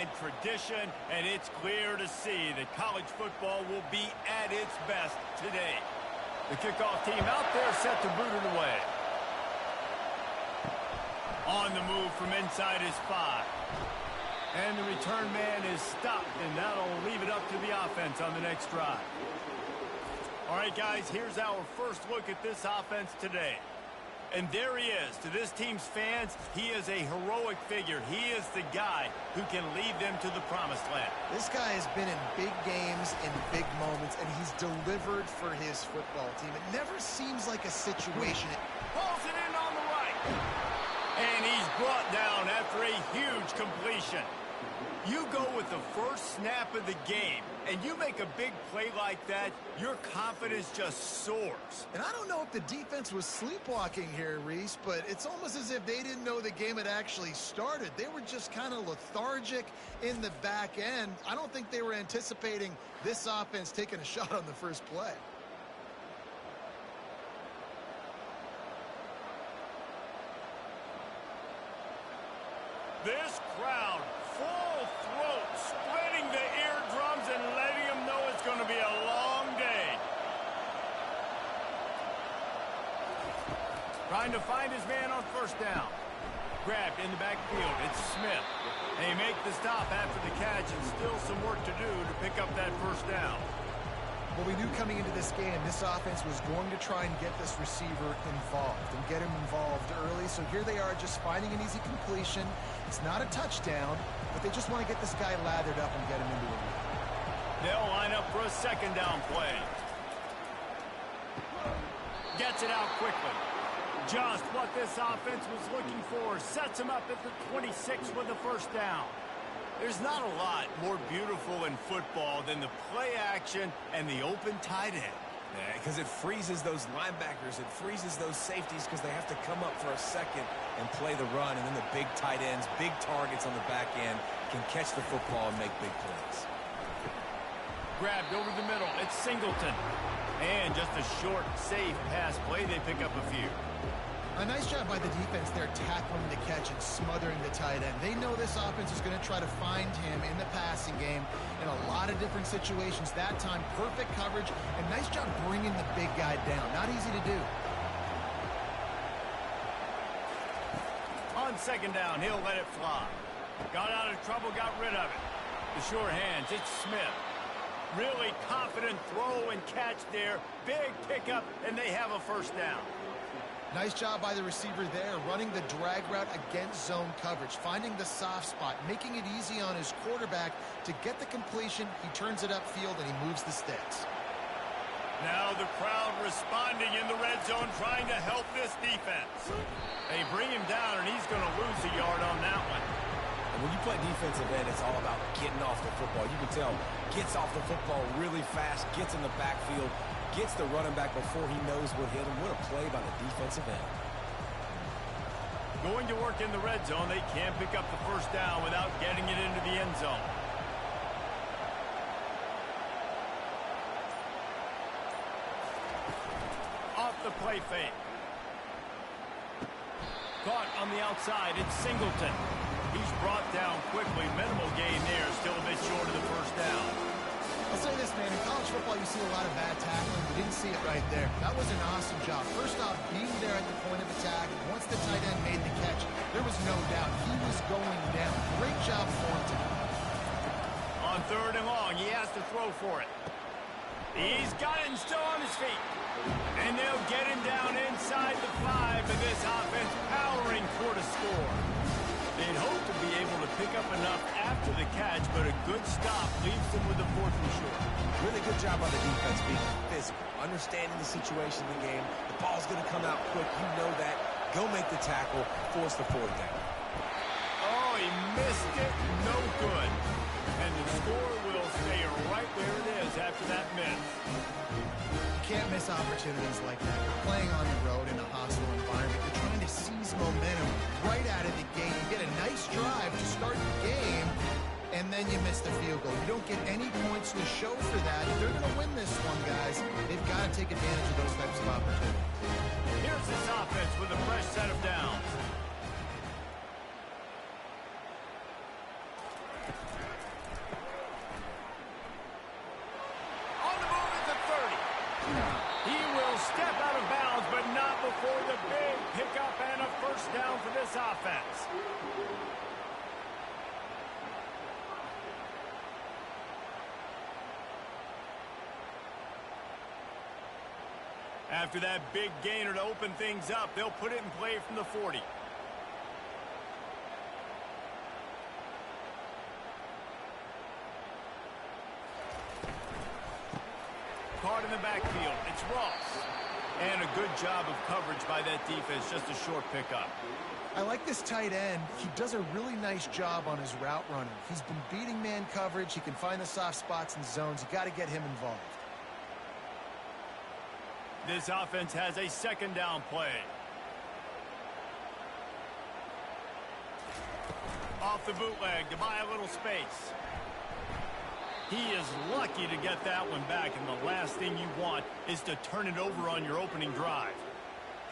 and tradition, and it's clear to see that college football will be at its best today. The kickoff team out there set to boot it away. On the move from inside his 5. And the return man is stopped, and that'll leave it up to the offense on the next drive. All right, guys, here's our first look at this offense today. And there he is. To this team's fans, he is a heroic figure. He is the guy who can lead them to the promised land. This guy has been in big games, in big moments, and he's delivered for his football team. It never seems like a situation. Pulls it in on the right. And he's brought down after a huge completion. You go with the first snap of the game, and you make a big play like that, your confidence just soars. And I don't know if the defense was sleepwalking here, Reese, but it's almost as if they didn't know the game had actually started. They were just kind of lethargic in the back end. I don't think they were anticipating this offense taking a shot on the first play. This crowd, full throat, splitting the eardrums and letting them know it's going to be a long day. Trying to find his man on first down. Grabbed in the backfield. It's Smith. They make the stop after the catch, and still some work to do to pick up that first down. Well, we knew coming into this game, this offense was going to try and get this receiver involved and get him involved early. So here they are just finding an easy completion. It's not a touchdown, but they just want to get this guy lathered up and get him into a lead. They'll line up for a second down play. Gets it out quickly. Just what this offense was looking for. Sets him up at the 26 with the first down. There's not a lot more beautiful in football than the play action and the open tight end. Yeah, because it freezes those linebackers. It freezes those safeties because they have to come up for a second and play the run. And then the big tight ends, big targets on the back end can catch the football and make big plays. Grabbed over the middle. It's Singleton. And just a short, safe pass play. They pick up a few. A nice job by the defense there tackling the catch and smothering the tight end. They know this offense is going to try to find him in the passing game in a lot of different situations. That time, perfect coverage, and nice job bringing the big guy down. Not easy to do. On second down, he'll let it fly. Got out of trouble, got rid of it. The sure hands, it's Smith. Really confident throw and catch there. Big pickup, and they have a first down. Nice job by the receiver there, running the drag route against zone coverage, finding the soft spot, making it easy on his quarterback to get the completion. He turns it upfield, and he moves the sticks. Now the crowd responding in the red zone, trying to help this defense. They bring him down, and he's going to lose a yard on that one. And when you play defensive end, it's all about getting off the football. You can tell, gets off the football really fast, gets in the backfield, gets the running back before he knows what hit him. What a play by the defensive end. Going to work in the red zone. They can't pick up the first down without getting it into the end zone. Off the play fake. Caught on the outside. It's Singleton. He's brought down quickly. Minimal gain there. Still a bit short of the first down. I'll say this, man. In college football, you see a lot of bad tackling. We didn't see it right there. That was an awesome job. First off, being there at the point of attack. Once the tight end made the catch, there was no doubt he was going down. Great job for him tonight. On third and long, he has to throw for it. He's got it and still on his feet. And they'll get him down inside the 5, and this offense powering toward a score. They'd hope to be able to pick up enough after the catch, but a good stop leaves them with a fourth and short. Really good job by the defense being physical, understanding the situation in the game. The ball's going to come out quick. You know that. Go make the tackle, force the fourth down. Oh, he missed it. No good. And the score will stay right where it is after that miss. You can't miss opportunities like that. You're playing on the road in a hostile environment. You're trying to seize momentum right out of the gate. You get a nice drive to start the game, and then you miss the field goal. You don't get any points to show for that. If they're going to win this one, guys, they've got to take advantage of those types of opportunities. Here's this offense with a fresh set of downs. After that big gainer to open things up, they'll put it in play from the 40. Caught in the backfield. It's Ross. And a good job of coverage by that defense. Just a short pickup. I like this tight end. He does a really nice job on his route running. He's been beating man coverage. He can find the soft spots and zones. You got to get him involved. This offense has a second down play. Off the bootleg to buy a little space. He is lucky to get that one back, and the last thing you want is to turn it over on your opening drive.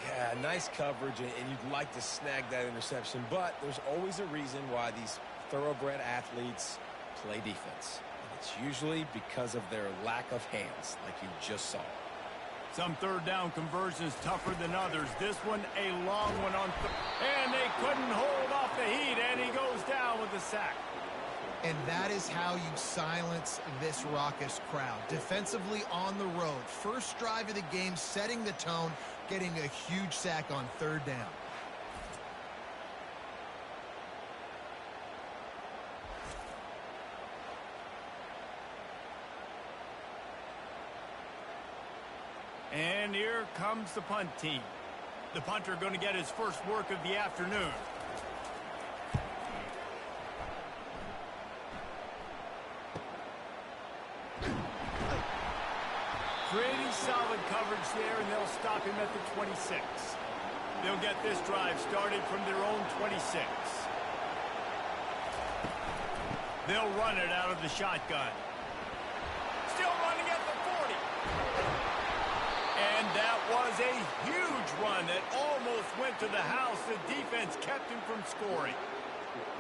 Yeah, nice coverage, and you'd like to snag that interception, but there's always a reason why these thoroughbred athletes play defense. And it's usually because of their lack of hands, like you just saw. Some third down conversions tougher than others. This one, a long one on and they couldn't hold off the heat, and he goes down with a sack. And that is how you silence this raucous crowd. Defensively on the road. First drive of the game, setting the tone, getting a huge sack on third down. And here comes the punt team. The punter going to get his first work of the afternoon. Pretty solid coverage there, and they'll stop him at the 26. They'll get this drive started from their own 26. They'll run it out of the shotgun. Still running at the 40. And that was a huge run that almost went to the house. The defense kept him from scoring.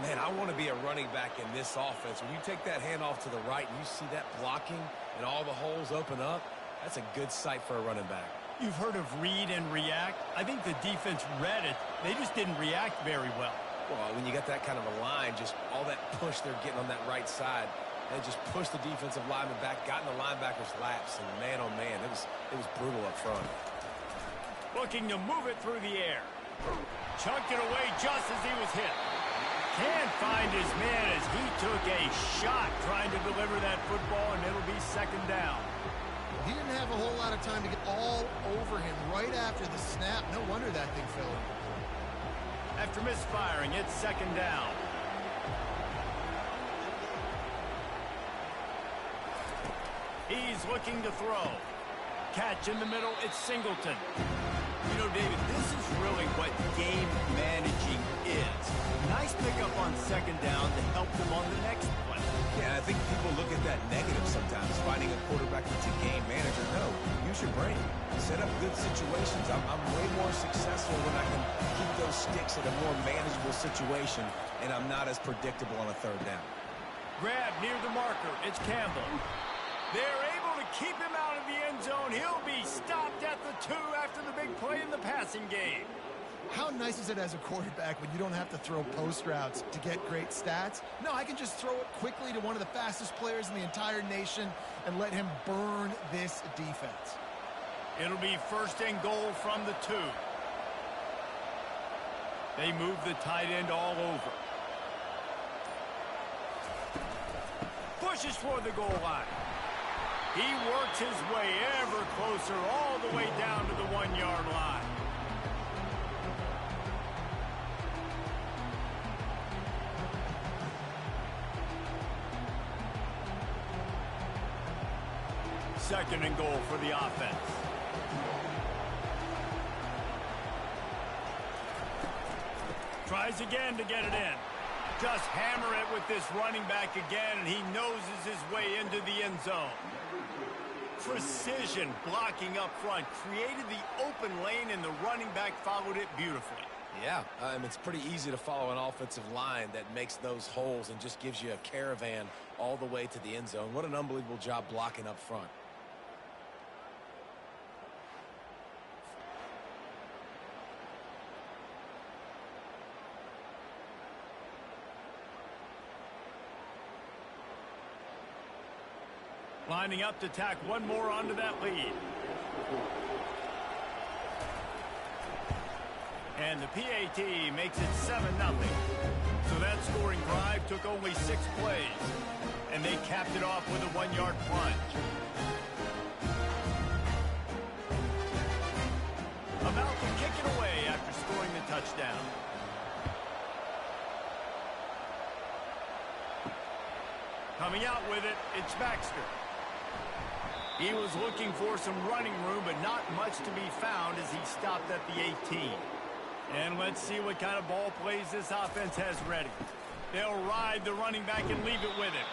Man, I want to be a running back in this offense. When you take that handoff to the right and you see that blocking and all the holes open up, that's a good sight for a running back. You've heard of read and react. I think the defense read it. They just didn't react very well. Well, when you got that kind of a line, just all that push they're getting on that right side, they just pushed the defensive lineman back, got in the linebacker's laps, and man, oh man, it was brutal up front. Looking to move it through the air. Chunked it away just as he was hit. Can't find his man as he took a shot trying to deliver that football, and it'll be second down. He didn't have a whole lot of time to get all over him right after the snap. No wonder that thing fell in. After misfiring, it's second down. He's looking to throw. Catch in the middle, it's Singleton. You know, David, this is really what game managing is. Nice pickup on second down to help them on the next play. Yeah, I think people look at that negative sometimes, finding a quarterback that's a game manager. No, use your brain. Set up good situations. I'm way more successful when I can keep those sticks at a more manageable situation, and I'm not as predictable on a third down. Grab near the marker. It's Campbell. They're able to keep him out of the end zone. He'll be stopped at the 2 after the big play in the passing game. How nice is it as a quarterback when you don't have to throw post routes to get great stats? No, I can just throw it quickly to one of the fastest players in the entire nation and let him burn this defense. It'll be first and goal from the 2. They move the tight end all over. Pushes toward the goal line. He works his way ever closer all the way down to the 1-yard line. Second and goal for the offense. Tries again to get it in. Just hammer it with this running back again, and he noses his way into the end zone. Precision blocking up front created the open lane, and the running back followed it beautifully. Yeah, it's pretty easy to follow an offensive line that makes those holes and just gives you a caravan all the way to the end zone. What an unbelievable job blocking up front. Lining up to tack one more onto that lead. And the PAT makes it 7-0. So that scoring drive took only 6 plays. And they capped it off with a 1-yard plunge. About to kick it away after scoring the touchdown. Coming out with it, it's Baxter. He was looking for some running room, but not much to be found as he stopped at the 18. And let's see what kind of ball plays this offense has ready. They'll ride the running back and leave it with him.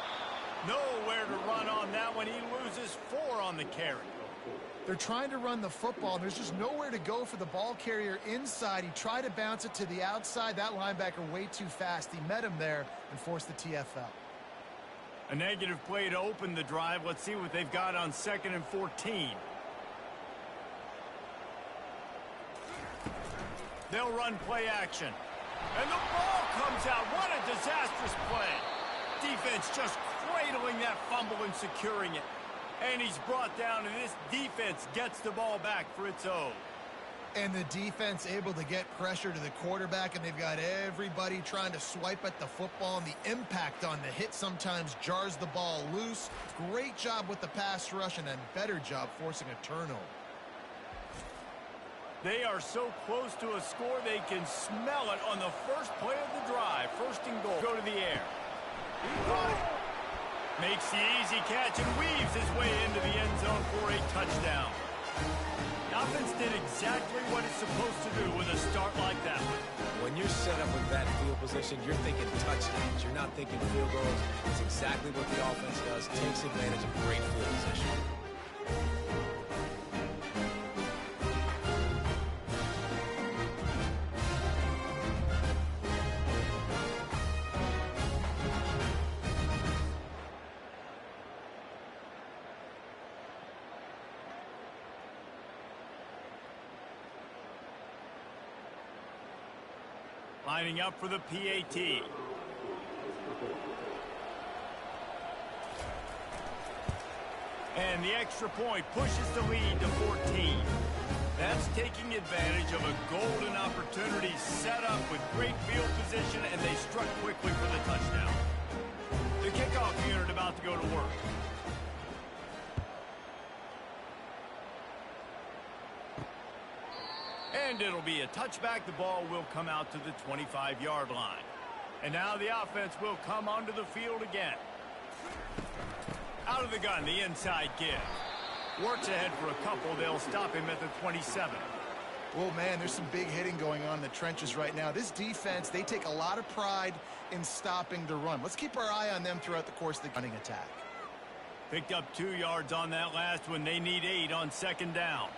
Nowhere to run on that one. He loses 4 on the carry. They're trying to run the football, and there's just nowhere to go for the ball carrier inside. He tried to bounce it to the outside. That linebacker way too fast. He met him there and forced the TFL. A negative play to open the drive. Let's see what they've got on 2nd and 14. They'll run play action. And the ball comes out. What a disastrous play. Defense just cradling that fumble and securing it. And he's brought down, and this defense gets the ball back for its own. And the defense able to get pressure to the quarterback, and they've got everybody trying to swipe at the football, and the impact on the hit sometimes jars the ball loose. Great job with the pass rush, and a better job forcing a turnover. They are so close to a score, they can smell it on the first play of the drive. 1st and goal. Go to the air. He got it. Makes the easy catch and weaves his way into the end zone for a touchdown. The offense did exactly what it's supposed to do with a start like that one. When you're set up with that field position, you're thinking touchdowns. You're not thinking field goals. It's exactly what the offense does. Takes advantage of great field position. Lining up for the PAT. And the extra point pushes the lead to 14. That's taking advantage of a golden opportunity set up with great field position, and they struck quickly for the touchdown. The kickoff unit about to go to work. And it'll be a touchback. The ball will come out to the 25-yard line. And now the offense will come onto the field again. Out of the gun, the inside give. Works ahead for a couple. They'll stop him at the 27. Well, man, there's some big hitting going on in the trenches right now. This defense, they take a lot of pride in stopping the run. Let's keep our eye on them throughout the course of the running attack. Picked up 2 yards on that last one. They need 8 on 2nd down.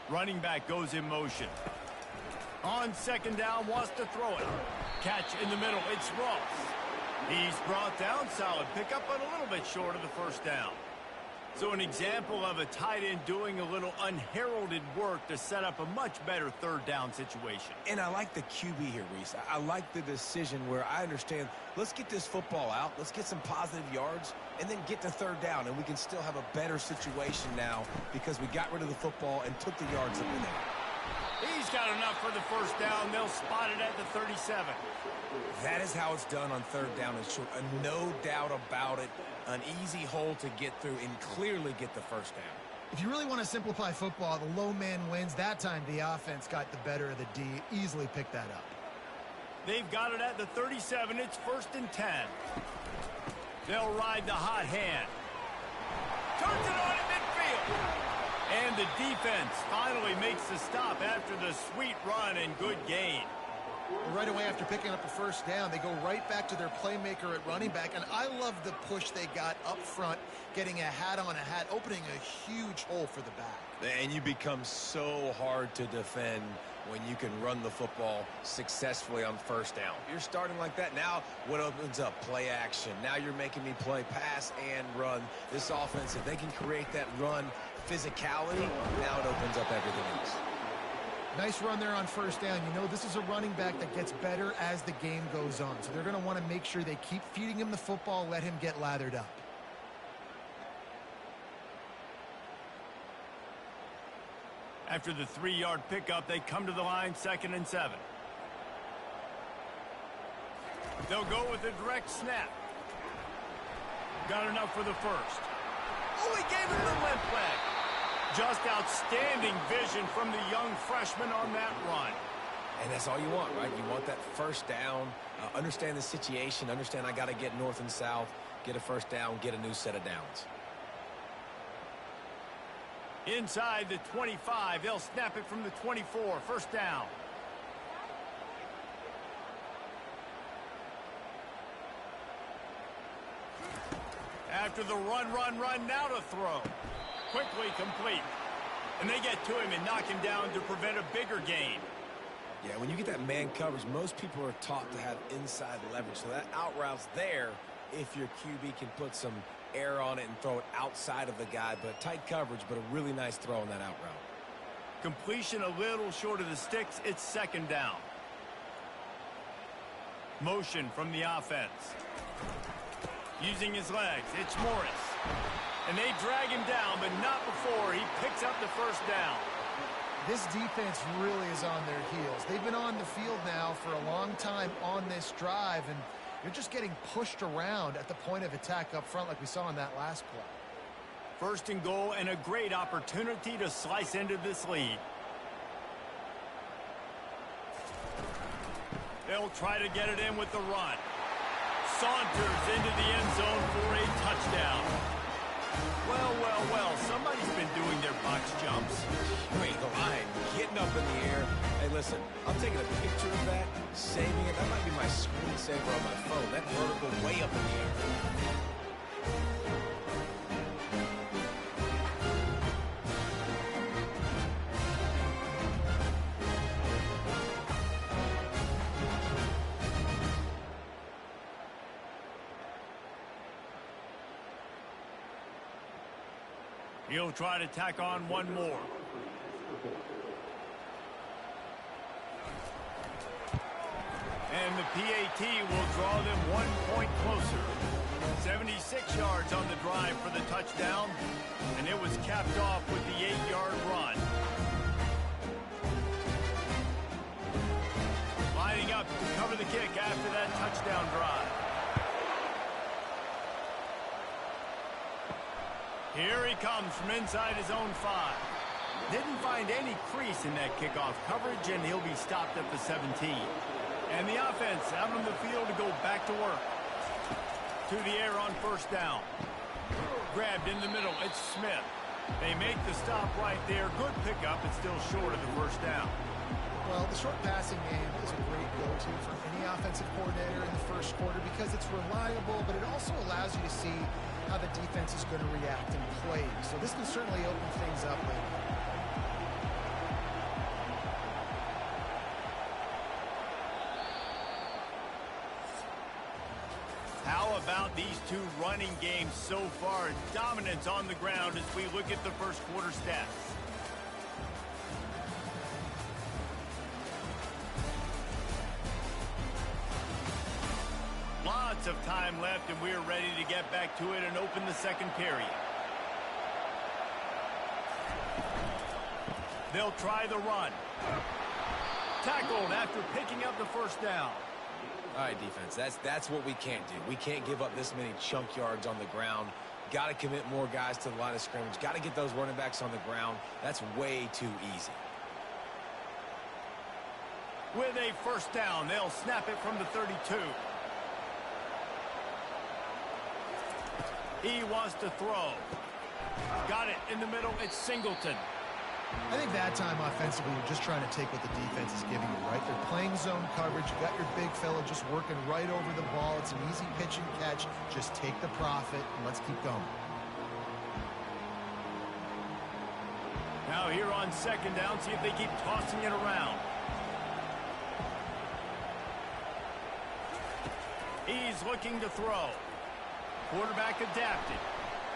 Running back goes in motion. On 2nd down, wants to throw it. Catch in the middle. It's Ross. He's brought down. Solid pickup, but a little bit short of the 1st down. So an example of a tight end doing a little unheralded work to set up a much better 3rd down situation. And I like the QB here, Reese. I like the decision where I understand, let's get this football out, let's get some positive yards, and then get to 3rd down, and we can still have a better situation now because we got rid of the football and took the yards up in there. He's got enough for the 1st down. They'll spot it at the 37. That is how it's done on 3rd down and short. No doubt about it. An easy hole to get through and clearly get the 1st down. If you really want to simplify football, the low man wins. That time the offense got the better of the D. Easily picked that up. They've got it at the 37. It's 1st and 10. They'll ride the hot hand. Turns it on in midfield. And the defense finally makes the stop after the sweet run and good gain. Right away after picking up a 1st down, they go right back to their playmaker at running back. And I love the push they got up front, getting a hat on a hat, opening a huge hole for the back. And you become so hard to defend when you can run the football successfully on 1st down. You're starting like that. Now what opens up? Play action. Now you're making me play pass and run. This offense, if they can create that run physicality, now it opens up everything else. Nice run there on 1st down. You know, this is a running back that gets better as the game goes on. So they're going to want to make sure they keep feeding him the football, let him get lathered up. After the 3-yard pickup, they come to the line 2nd and 7. They'll go with a direct snap. Got enough for the first. Oh, he gave him the limp leg. Just outstanding vision from the young freshman on that run. And that's all you want, right? You want that first down, understand the situation, understand I got to get north and south, get a first down, get a new set of downs. Inside the 25, they'll snap it from the 24. First down. After the run, now to throw. Quickly complete. And they get to him and knock him down to prevent a bigger gain. Yeah, when you get that man coverage, most people are taught to have inside leverage. So that out route's there if your QB can put some air on it and throw it outside of the guy. But tight coverage, but a really nice throw on that out route. Completion a little short of the sticks. It's 2nd down. Motion from the offense. Using his legs, it's Morris. And they drag him down, but not before he picks up the first down. This defense really is on their heels. They've been on the field now for a long time on this drive, and they're just getting pushed around at the point of attack up front like we saw in that last play. 1st and goal, and a great opportunity to slice into this lead. They'll try to get it in with the run. Saunters into the end zone for a touchdown. Well, somebody's been doing their box jumps. You ain't lying. Getting up in the air. Hey, listen, I'm taking a picture of that, saving it. That might be my screensaver on my phone. That vertical way up in the air. He'll try to tack on one more. And the PAT will draw them 1 point closer. 76 yards on the drive for the touchdown, and it was capped off with the 8-yard run. Lining up to cover the kick after that touchdown drive. Here he comes from inside his own 5. Didn't find any crease in that kickoff coverage, and he'll be stopped at the 17. And the offense out on the field to go back to work. To the air on first down. Grabbed in the middle. It's Smith. They make the stop right there. Good pickup, but still short of the first down. Well, the short passing game is a great go-to for any offensive coordinator in the first quarter because it's reliable, but it also allows you to see how the defense is going to react and play. So this can certainly open things up later. How about these two running games so far? Dominance on the ground as we look at the first quarter stats. Lots of time left, and we're ready to get back to it and open the second period. They'll try the run. Tackled after picking up the first down. All right, defense, that's what we can't do. We can't give up this many chunk yards on the ground. Got to commit more guys to the line of scrimmage. Got to get those running backs on the ground. That's way too easy. With a first down, they'll snap it from the 32. He wants to throw. Got it in the middle. It's Singleton. I think that time offensively, you're just trying to take what the defense is giving you, right? They're playing zone coverage. You got your big fella just working right over the ball. It's an easy pitch and catch. Just take the profit, and let's keep going. Now here on second down, see if they keep tossing it around. He's looking to throw. Quarterback adapted.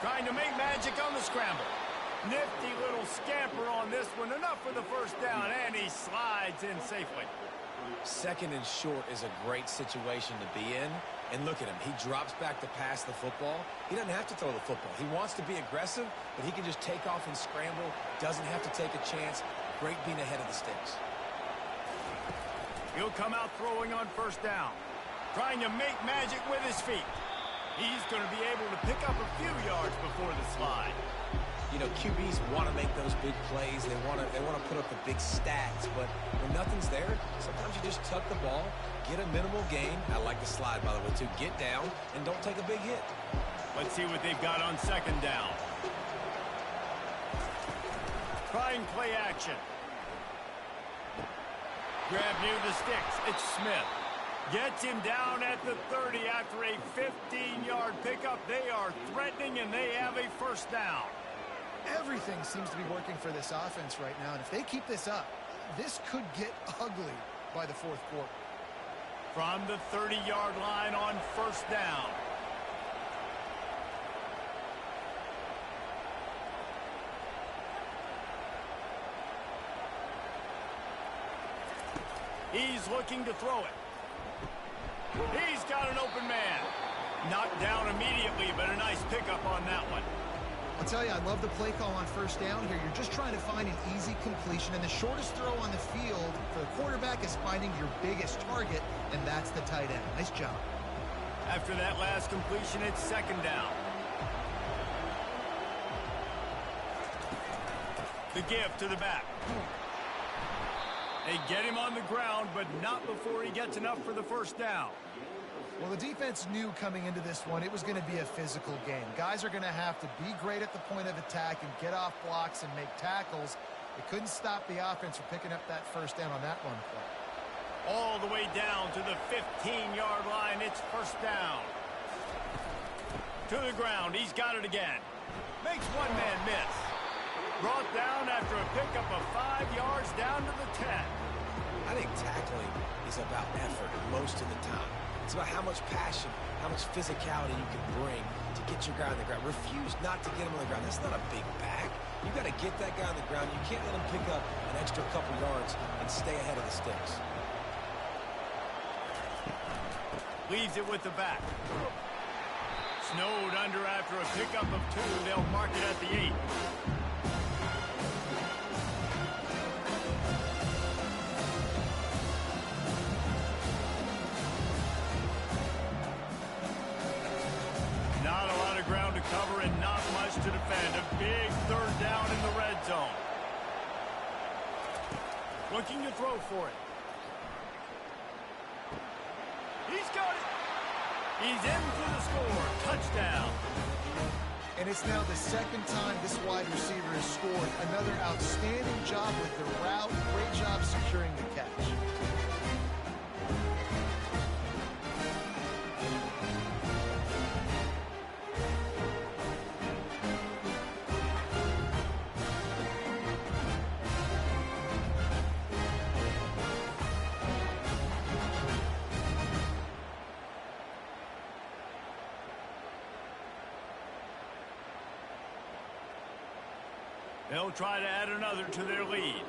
Trying to make magic on the scramble. Nifty little scamper on this one. Enough for the first down, and he slides in safely. Second and short is a great situation to be in. And look at him. He drops back to pass the football. He doesn't have to throw the football. He wants to be aggressive, but he can just take off and scramble. Doesn't have to take a chance. great being ahead of the sticks. He'll come out throwing on first down. Trying to make magic with his feet. He's going to be able to pick up a few yards before the slide. You know, QBs want to make those big plays. They want to put up the big stats. But when nothing's there, sometimes you just tuck the ball, get a minimal gain. I like the slide, by the way, too. Get down and don't take a big hit. Let's see what they've got on second down. Trying play action. Grab near the sticks. It's Smith. Gets him down at the 30 after a 15-yard pickup. They are threatening, and they have a first down. Everything seems to be working for this offense right now, and if they keep this up, this could get ugly by the fourth quarter. From the 30-yard line on first down. He's looking to throw it. He's got an open man. Knocked down immediately, but a nice pickup on that one. I'll tell you, I love the play call on first down here. You're just trying to find an easy completion, and the shortest throw on the field for the quarterback is finding your biggest target, and that's the tight end. Nice job. After that last completion, it's second down. The give to the back. They get him on the ground, but not before he gets enough for the first down. Well, the defense knew coming into this one it was going to be a physical game. Guys are going to have to be great at the point of attack and get off blocks and make tackles. They couldn't stop the offense from picking up that first down on that run play. All the way down to the 15-yard line. It's first down. To the ground. He's got it again. Makes one man miss. Brought down after a pickup of 5 yards down to the 10. I think tackling is about effort most of the time. It's about how much passion, how much physicality you can bring to get your guy on the ground. Refuse not to get him on the ground. That's not a big back. You got to get that guy on the ground. You can't let him pick up an extra couple yards and stay ahead of the sticks. Leaves it with the back. Snowed under after a pickup of 2. They'll mark it at the 8. Not a lot of ground to cover and not much to defend. A big third down in the red zone. Looking to throw for it. He's got it. He's in for the score. Touchdown. And it's now the second time this wide receiver has scored. Another outstanding job with the route. Great job securing the catch. They'll try to add another to their lead.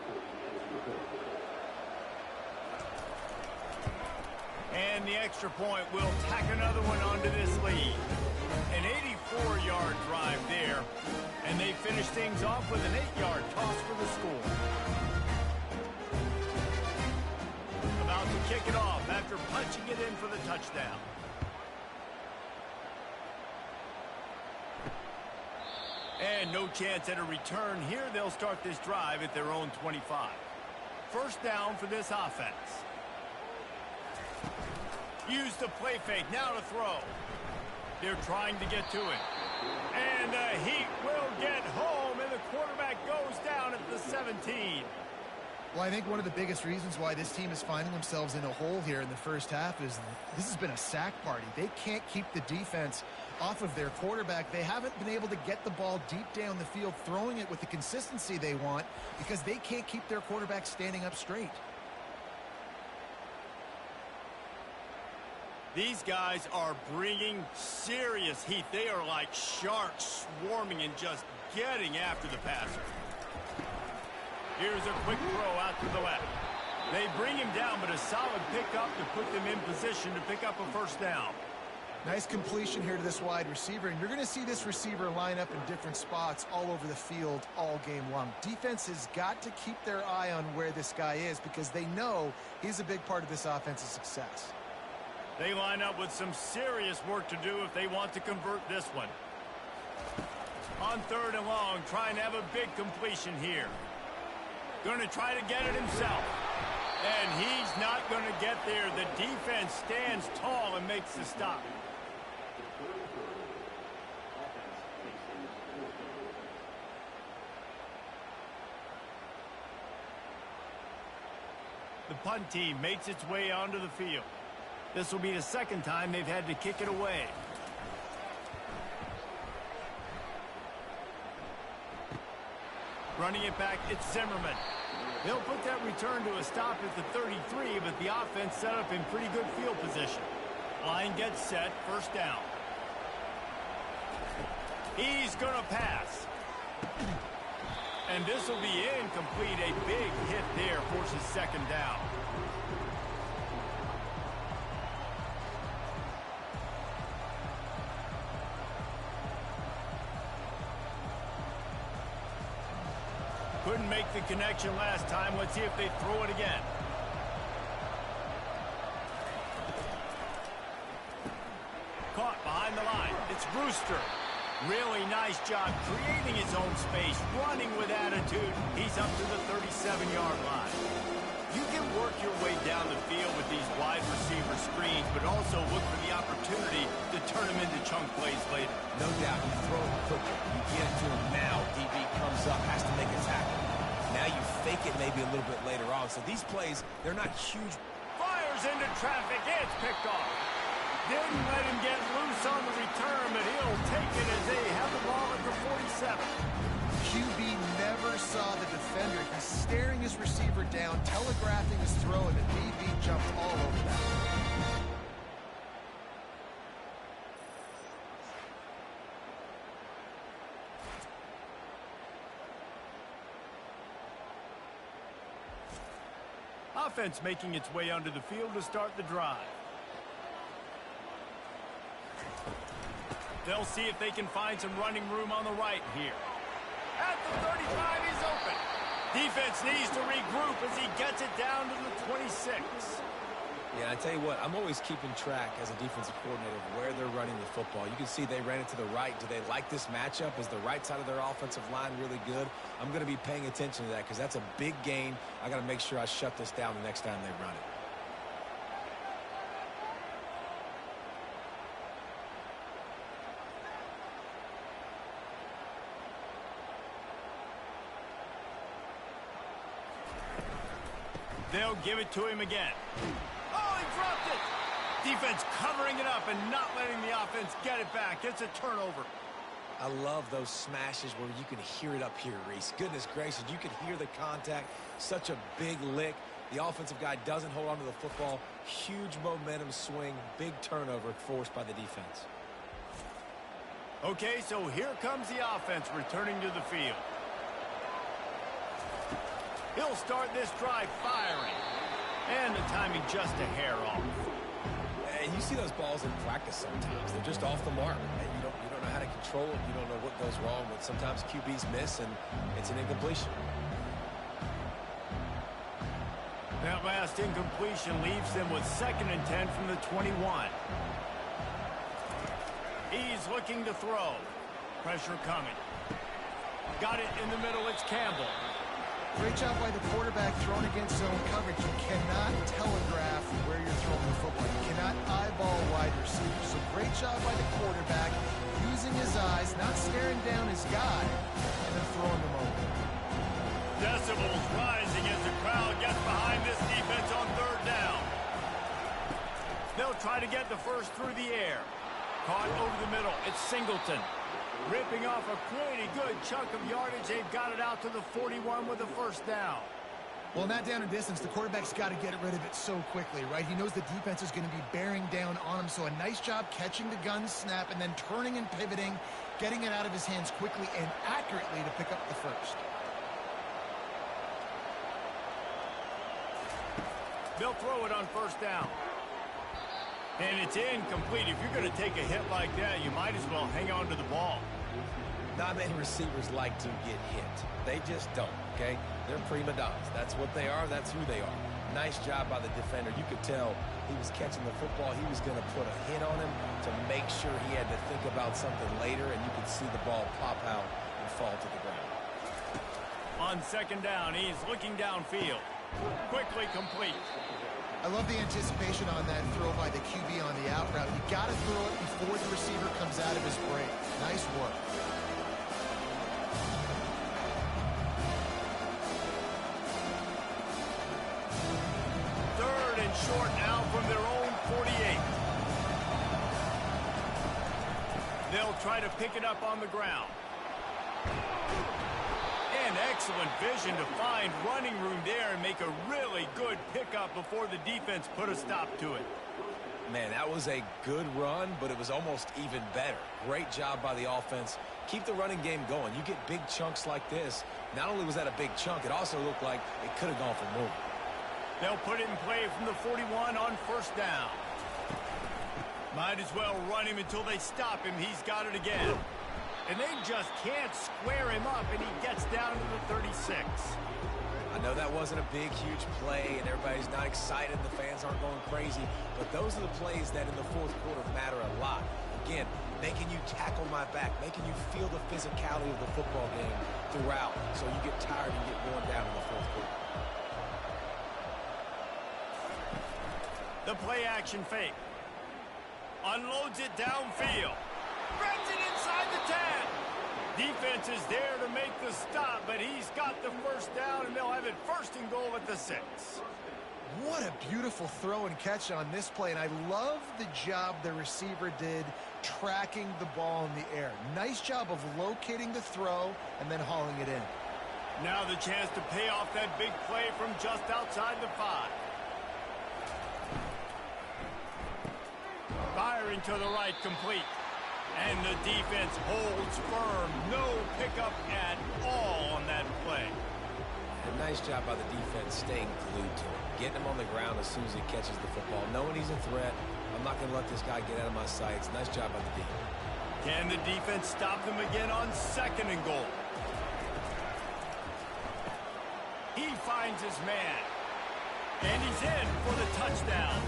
And the extra point will tack another one onto this lead. An 84-yard drive there. And they finish things off with an 8-yard toss for the score. About to kick it off after punching it in for the touchdown. And no chance at a return here. They'll start this drive at their own 25. First down for this offense. Use the play fake. Now to throw. They're trying to get to it. And the Heat will get home, and the quarterback goes down at the 17. Well, I think one of the biggest reasons why this team is finding themselves in a hole here in the first half is this has been a sack party. They can't keep the defense off of their quarterback. They haven't been able to get the ball deep down the field, throwing it with the consistency they want because they can't keep their quarterback standing up straight. These guys are bringing serious heat. They are like sharks swarming and just getting after the passer. Here's a quick throw out to the left. They bring him down, but a solid pickup to put them in position to pick up a first down. Nice completion here to this wide receiver, and you're going to see this receiver line up in different spots all over the field all game long. Defense has got to keep their eye on where this guy is because they know he's a big part of this offense's success. They line up with some serious work to do if they want to convert this one. On 3rd and long, trying to have a big completion here. Going to try to get it himself. And he's not going to get there. The defense stands tall and makes the stop. The punt team makes its way onto the field. This will be the second time they've had to kick it away. Running it back, it's Zimmerman. They'll put that return to a stop at the 33, but the offense set up in pretty good field position. Line gets set, 1st down. He's going to pass. And this will be incomplete. A big hit there forces 2nd down. Couldn't make the connection last time. Let's see if they throw it again. Caught behind the line. It's Brewster. Really nice job creating his own space, running with attitude. He's up to the 37-yard line. You can work your way down the field with these wide receiver screens, but also look for the opportunity to turn them into chunk plays later. No doubt, you throw it quickly. You get it to him now. DB comes up, has to make a tackle. Now you fake it maybe a little bit later on. So these plays, they're not huge. Fires into traffic. It's picked off. Didn't let him get loose on the return, but he'll take it as they have the ball at the 47. QB never saw the defender. He's staring his receiver down, telegraphing his throw, and the DB jumped all over that. Offense making its way onto the field to start the drive. They'll see if they can find some running room on the right here. At the 35, he's open. Defense needs to regroup as he gets it down to the 26. Yeah, I tell you what, I'm always keeping track as a defensive coordinator of where they're running the football. You can see they ran it to the right. Do they like this matchup? Is the right side of their offensive line really good? I'm going to be paying attention to that because that's a big gain. I got to make sure I shut this down the next time they run it. They'll give it to him again. Oh, he dropped it. Defense covering it up and not letting the offense get it back. It's a turnover. I love those smashes where you can hear it up here, Reese. Goodness gracious, you can hear the contact. Such a big lick. The offensive guy doesn't hold on to the football. Huge momentum swing. Big turnover forced by the defense. Okay, so here comes the offense returning to the field. He'll start this drive firing. And the timing just a hair off. And you see those balls in practice sometimes. They're just off the mark. And you don't know how to control them. You don't know what goes wrong. But sometimes QBs miss, and it's an incompletion. That last incompletion leaves them with 2nd and 10 from the 21. He's looking to throw. Pressure coming. Got it in the middle. It's Campbell. Great job by the quarterback throwing against zone coverage. You cannot telegraph where you're throwing the football. You cannot eyeball wide receivers. So great job by the quarterback using his eyes, not staring down his guy, and then throwing them over. Decibels rising as the crowd gets behind this defense on 3rd down. They'll try to get the first through the air. Caught over the middle. It's Singleton. Ripping off a pretty good chunk of yardage. They've got it out to the 41 with the 1st down. Well, not down in distance. The quarterback's got to get rid of it so quickly, right? He knows the defense is going to be bearing down on him. So a nice job catching the gun snap and then turning and pivoting, getting it out of his hands quickly and accurately to pick up the 1st. They'll throw it on 1st down. And it's incomplete. If you're going to take a hit like that, you might as well hang on to the ball. Not many receivers like to get hit. They just don't, okay? They're prima donnas. That's what they are. That's who they are. Nice job by the defender. You could tell he was catching the football. He was going to put a hit on him to make sure he had to think about something later, and you could see the ball pop out and fall to the ground. On second down, he's looking downfield. Quickly complete. I love the anticipation on that throw by the QB on the out route. You got to throw it before the receiver comes out of his break. Nice work. Third and short now from their own 48. They'll try to pick it up on the ground. And excellent vision to find running room there and make a really good pickup before the defense put a stop to it. Man, that was a good run, but it was almost even better. Great job by the offense. Keep the running game going. You get big chunks like this. Not only was that a big chunk, it also looked like it could have gone for more. They'll put it in play from the 41 on first down. Might as well run him until they stop him. He's got it again. And they just can't square him up, and he gets down to the 36. I know that wasn't a big, huge play, and everybody's not excited. The fans aren't going crazy. But those are the plays that in the fourth quarter matter a lot. Again, making you tackle my back, making you feel the physicality of the football game throughout, so you get tired and get worn down in the fourth quarter. The play-action fake. Unloads it downfield. Spreads it inside the 10. Defense is there to make the stop, but he's got the first down, and they'll have it first and goal at the 6. What a beautiful throw and catch on this play, and I love the job the receiver did tracking the ball in the air. Nice job of locating the throw and then hauling it in. Now the chance to pay off that big play from just outside the 5. Firing to the right, complete. And the defense holds firm. No pickup at all on that play. A nice job by the defense staying glued to him. Getting him on the ground as soon as he catches the football. Knowing he's a threat. I'm not going to let this guy get out of my sights. Nice job by the defense. Can the defense stop them again on second and goal? He finds his man. And he's in for the touchdown.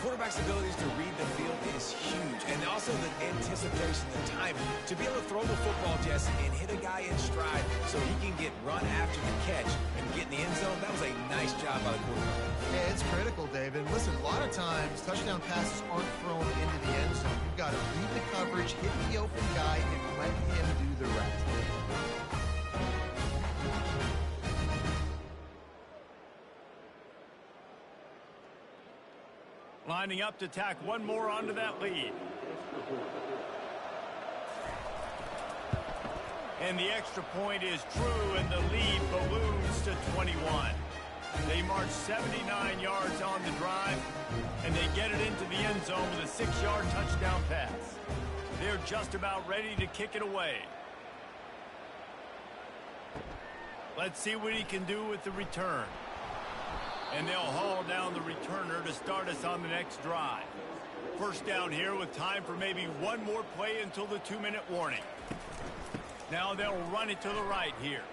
Quarterback's abilities to read the field is huge, and also the anticipation, the timing. To be able to throw the football, Jesse, and hit a guy in stride so he can get run after the catch and get in the end zone, that was a nice job by the quarterback. Yeah, it's critical, David. Listen, a lot of times, touchdown passes aren't thrown into the end zone. You've got to read the coverage, hit the open guy, and let him do the rest. Lining up to tack one more onto that lead. And the extra point is true, and the lead balloons to 21. They march 79 yards on the drive, and they get it into the end zone with a 6-yard touchdown pass. They're just about ready to kick it away. Let's see what he can do with the return. And they'll haul down the returner to start us on the next drive. First down here with time for maybe one more play until the 2-minute warning. Now they'll run it to the right here.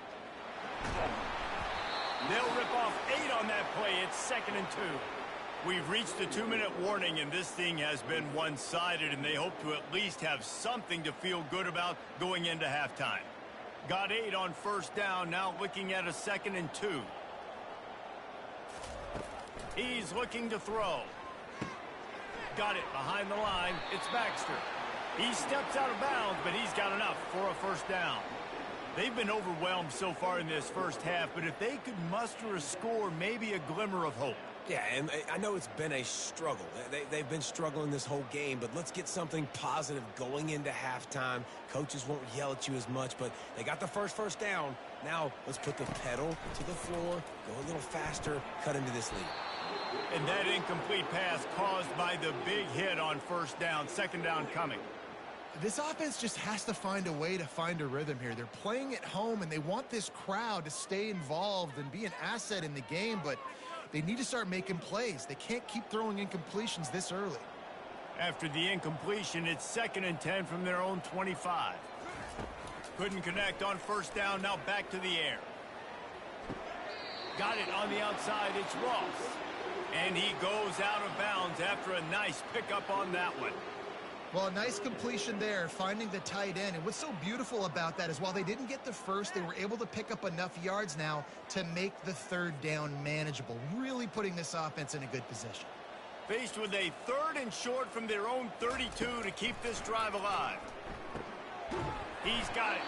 They'll rip off 8 on that play. It's 2nd and 2. We've reached the 2-minute warning, and this thing has been one-sided, and they hope to at least have something to feel good about going into halftime. Got 8 on first down, now looking at a 2nd and 2. He's looking to throw. Got it behind the line. It's Baxter. He steps out of bounds, but he's got enough for a first down. They've been overwhelmed so far in this first half, but if they could muster a score, maybe a glimmer of hope. Yeah, and I know it's been a struggle. They've been struggling this whole game, but let's get something positive going into halftime. Coaches won't yell at you as much, but they got the first down. Now let's put the pedal to the floor, go a little faster, cut into this lead. And that incomplete pass caused by the big hit on first down. 2nd down coming. This offense just has to find a way to find a rhythm here. They're playing at home, and they want this crowd to stay involved and be an asset in the game, but They need to start making plays. They can't keep throwing incompletions this early. After the incompletion, it's 2nd and 10 from their own 25. Couldn't connect on first down, now back to the air. Got it on the outside, it's Ross. And he goes out of bounds after a nice pickup on that one. Well, a nice completion there, finding the tight end. And what's so beautiful about that is while they didn't get the first, they were able to pick up enough yards now to make the 3rd down manageable, really putting this offense in a good position. Faced with a 3rd and short from their own 32 to keep this drive alive. He's got it,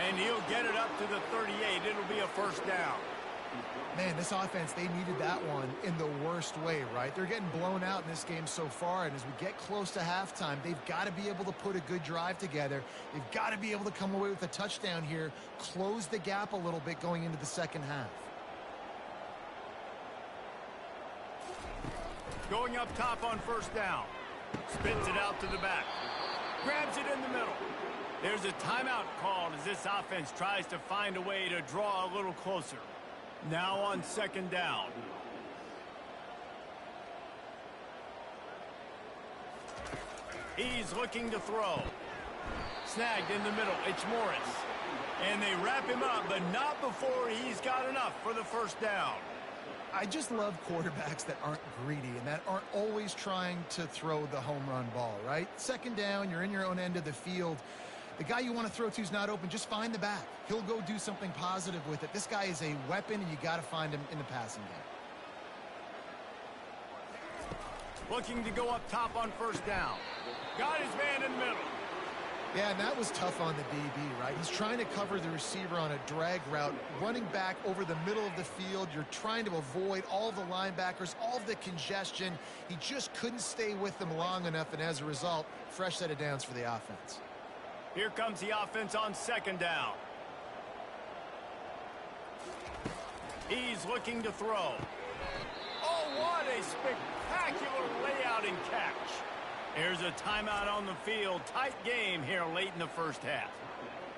and he'll get it up to the 38. It'll be a 1st down. Man, this offense, they needed that one in the worst way, right? They're getting blown out in this game so far, and as we get close to halftime, they've got to be able to put a good drive together. They've got to be able to come away with a touchdown here, close the gap a little bit going into the second half. Going up top on 1st down. Spins it out to the back. Grabs it in the middle. There's a timeout called as this offense tries to find a way to draw a little closer. Now on 2nd down. He's looking to throw. Snagged in the middle. It's Morris. And they wrap him up, but not before he's got enough for the 1st down. I just love quarterbacks that aren't greedy and that aren't always trying to throw the home run ball, right? 2nd down, you're in your own end of the field. The guy you want to throw to is not open. Just find the back. He'll go do something positive with it. This guy is a weapon, and you got to find him in the passing game. Looking to go up top on 1st down. Got his man in the middle. Yeah, and that was tough on the DB, right? He's trying to cover the receiver on a drag route, running back over the middle of the field. You're trying to avoid all of the linebackers, all of the congestion. He just couldn't stay with them long enough, and as a result, fresh set of downs for the offense. Here comes the offense on 2nd down. He's looking to throw. Oh, what a spectacular layout and catch. There's a timeout on the field. Tight game here late in the 1st half.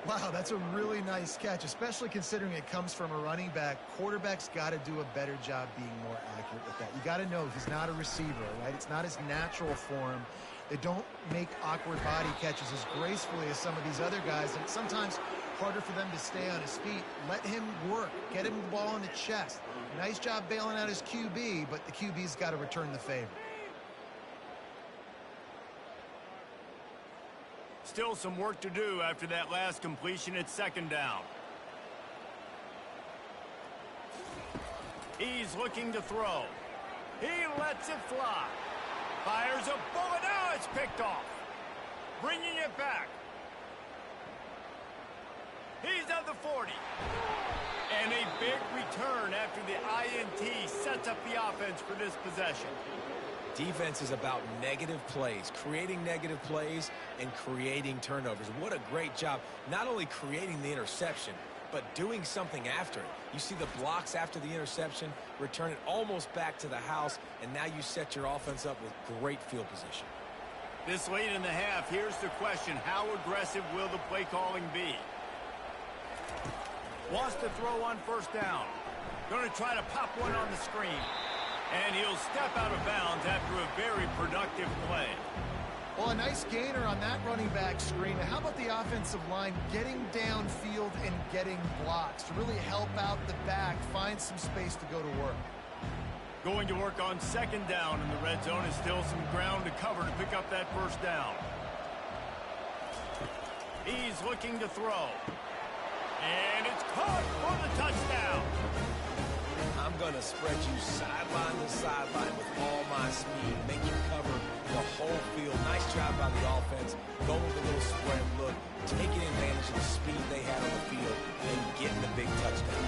Wow, that's a really nice catch, especially considering it comes from a running back. Quarterback's got to do a better job being more accurate with that. You got to know he's not a receiver, right? It's not his natural form. They don't make awkward body catches as gracefully as some of these other guys, and it's sometimes harder for them to stay on his feet. Let him work. Get him the ball in the chest. Nice job bailing out his QB, but the QB's got to return the favor. Still some work to do after that last completion at 2nd down. He's looking to throw. He lets it fly. Fires a bullet. Now it's picked off. Bringing it back. He's at the 40. And a big return after the INT sets up the offense for this possession. Defense is about negative plays, creating negative plays and creating turnovers. What a great job, not only creating the interception, but doing something after it. You see the blocks after the interception, return it almost back to the house, and now you set your offense up with great field position. This late in the half, here's the question. How aggressive will the play calling be? Wants to throw on 1st down. Going to try to pop one on the screen. And he'll step out of bounds after a very productive play. Well, a nice gainer on that running back screen. Now, how about the offensive line getting downfield and getting blocks to really help out the back, find some space to go to work? Going to work on 2nd down, and the red zone is still some ground to cover to pick up that 1st down. He's looking to throw. And it's caught for the touchdown. I'm going to spread you sideline to sideline with all my speed, make you cover the whole field. Nice job by the offense, going with a little spread look, taking advantage of the speed they had on the field, and getting the big touchdown.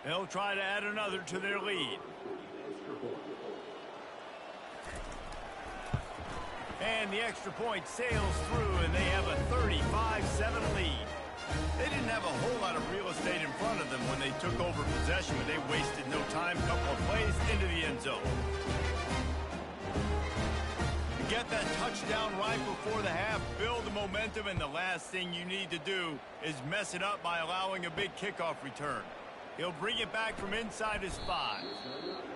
They'll try to add another to their lead. And the extra point sails through, and they have a 35-7 lead. They didn't have a whole lot of real estate in front of them when they took over possession, but they wasted no time. Couple of plays into the end zone. Get that touchdown right before the half, build the momentum, and the last thing you need to do is mess it up by allowing a big kickoff return. He'll bring it back from inside his 5,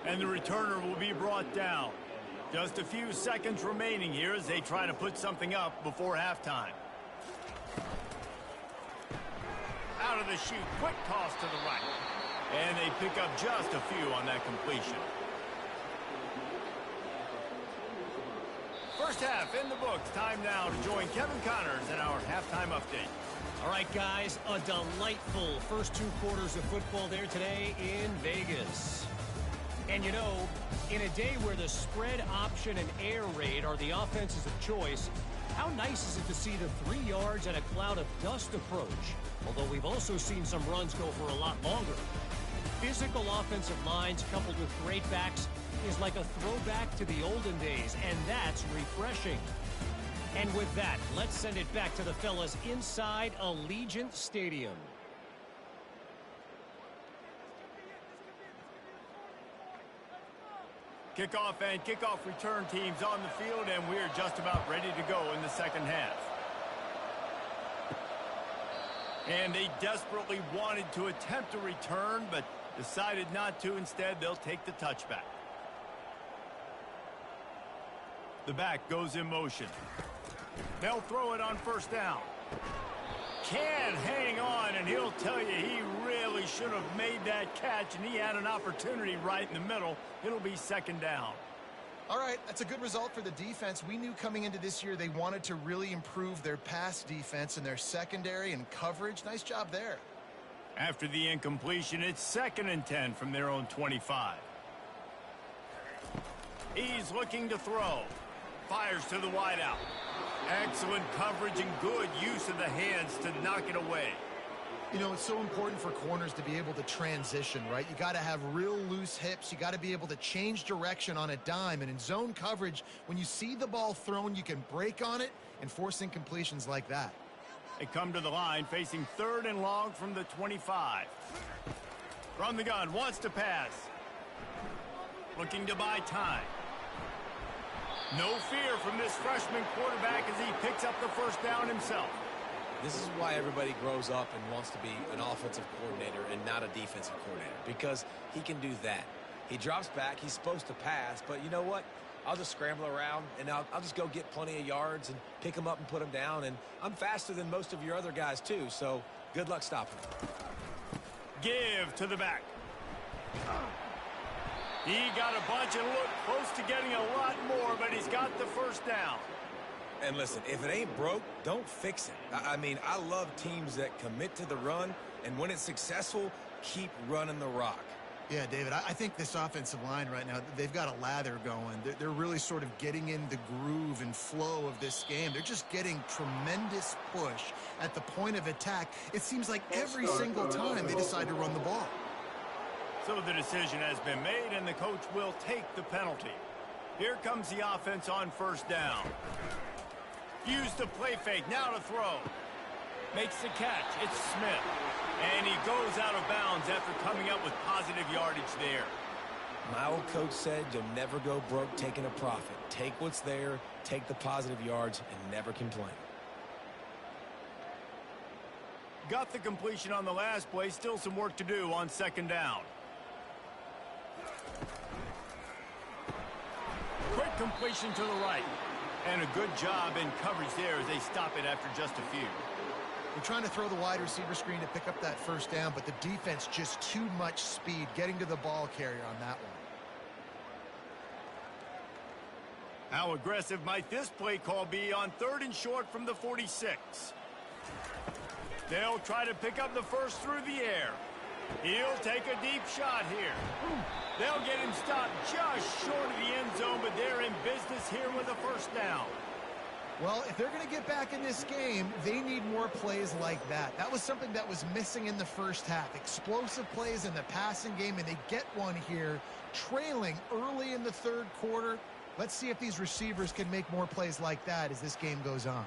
and the returner will be brought down. Just a few seconds remaining here as they try to put something up before halftime. Out of the chute, quick toss to the right, and they pick up just a few on that completion. First half in the books. Time now to join Kevin Connors in our halftime update. All right, guys, a delightful first 2 quarters of football there today in Vegas. And, you know, in a day where the spread option and air raid are the offenses of choice, how nice is it to see the 3 yards and a cloud of dust approach? Although we've also seen some runs go for a lot longer. Physical offensive lines coupled with great backs is like a throwback to the olden days, and that's refreshing. And with that, let's send it back to the fellas inside Allegiant Stadium. Kickoff and kickoff return teams on the field, and we're just about ready to go in the second half. And they desperately wanted to attempt a return, but decided not to. Instead, they'll take the touchback. The back goes in motion. They'll throw it on first down. Can hang on, and he'll tell you he really should have made that catch, and he had an opportunity right in the middle. It'll be second down. All right, that's a good result for the defense. We knew coming into this year they wanted to really improve their pass defense and their secondary and coverage. Nice job there. After the incompletion, it's 2nd and 10 from their own 25. He's looking to throw. Fires to the wideout. Excellent coverage and good use of the hands to knock it away. You know, it's so important for corners to be able to transition, right? You got to have real loose hips. You got to be able to change direction on a dime. And in zone coverage, when you see the ball thrown, you can break on it and force incompletions like that. They come to the line facing 3rd and long from the 25. From the gun, wants to pass. Looking to buy time. No fear from this freshman quarterback as he picks up the first down himself. This is why everybody grows up and wants to be an offensive coordinator and not a defensive coordinator, because he can do that. He drops back. He's supposed to pass, but you know what? I'll just scramble around, and I'll just go get plenty of yards and pick them up and put them down, and I'm faster than most of your other guys, too, so good luck stopping him. Give to the back. He got a bunch and looked close to getting a lot more, but he's got the first down. And listen, if it ain't broke, don't fix it. I mean, I love teams that commit to the run, and when it's successful, keep running the rock. Yeah, David, I think this offensive line right now, they've got a lather going. They're really sort of getting in the groove and flow of this game. They're just getting tremendous push at the point of attack. It seems like every single time they decide to run the ball. So the decision has been made, and the coach will take the penalty. Here comes the offense on first down. Used the play fake, now to throw. Makes the catch, it's Smith. And he goes out of bounds after coming up with positive yardage there. My old coach said you'll never go broke taking a profit. Take what's there, take the positive yards, and never complain. Got the completion on the last play, still some work to do on second down. Quick completion to the right. And a good job in coverage there as they stop it after just a few. We're trying to throw the wide receiver screen to pick up that first down, but the defense just too much speed getting to the ball carrier on that one. How aggressive might this play call be on 3rd and short from the 46? They'll try to pick up the first through the air. He'll take a deep shot here. They'll get him stopped just short of the end zone, but they're in business here with a first down. Well, if they're going to get back in this game, they need more plays like that. That was something that was missing in the first half. Explosive plays in the passing game, and they get one here, trailing early in the 3rd quarter. Let's see if these receivers can make more plays like that as this game goes on.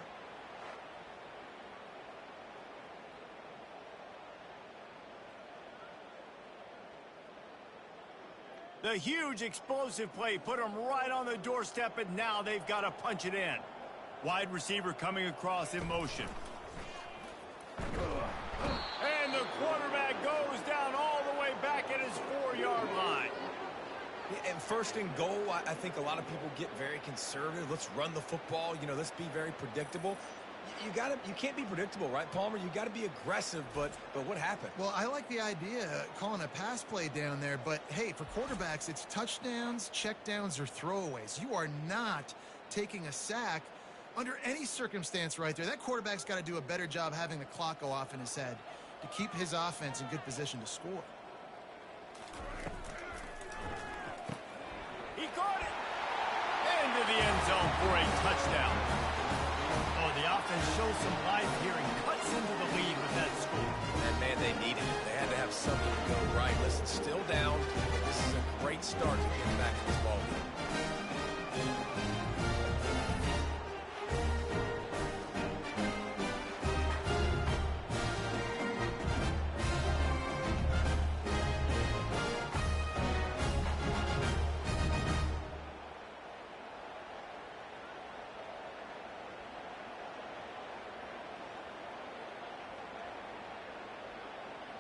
The huge explosive play put them right on the doorstep, and now they've got to punch it in. Wide receiver coming across in motion. And the quarterback goes down all the way back at his 4-yard line. Yeah, and first and goal, I think a lot of people get very conservative. Let's run the football. You know, let's be very predictable. You can't be predictable, right, Palmer? You got to be aggressive, but what happened? Well, I like the idea calling a pass play down there, but hey, for quarterbacks, it's touchdowns, checkdowns, or throwaways. You are not taking a sack under any circumstance right there. That quarterback's got to do a better job having the clock go off in his head to keep his offense in good position to score. He caught it! Into the end zone for a touchdown. Oh, the offense shows some life here and cuts into the lead with that score. And, man, they needed it. They had to have something to go right. Listen, still down, but this is a great start to getting back in this ballgame.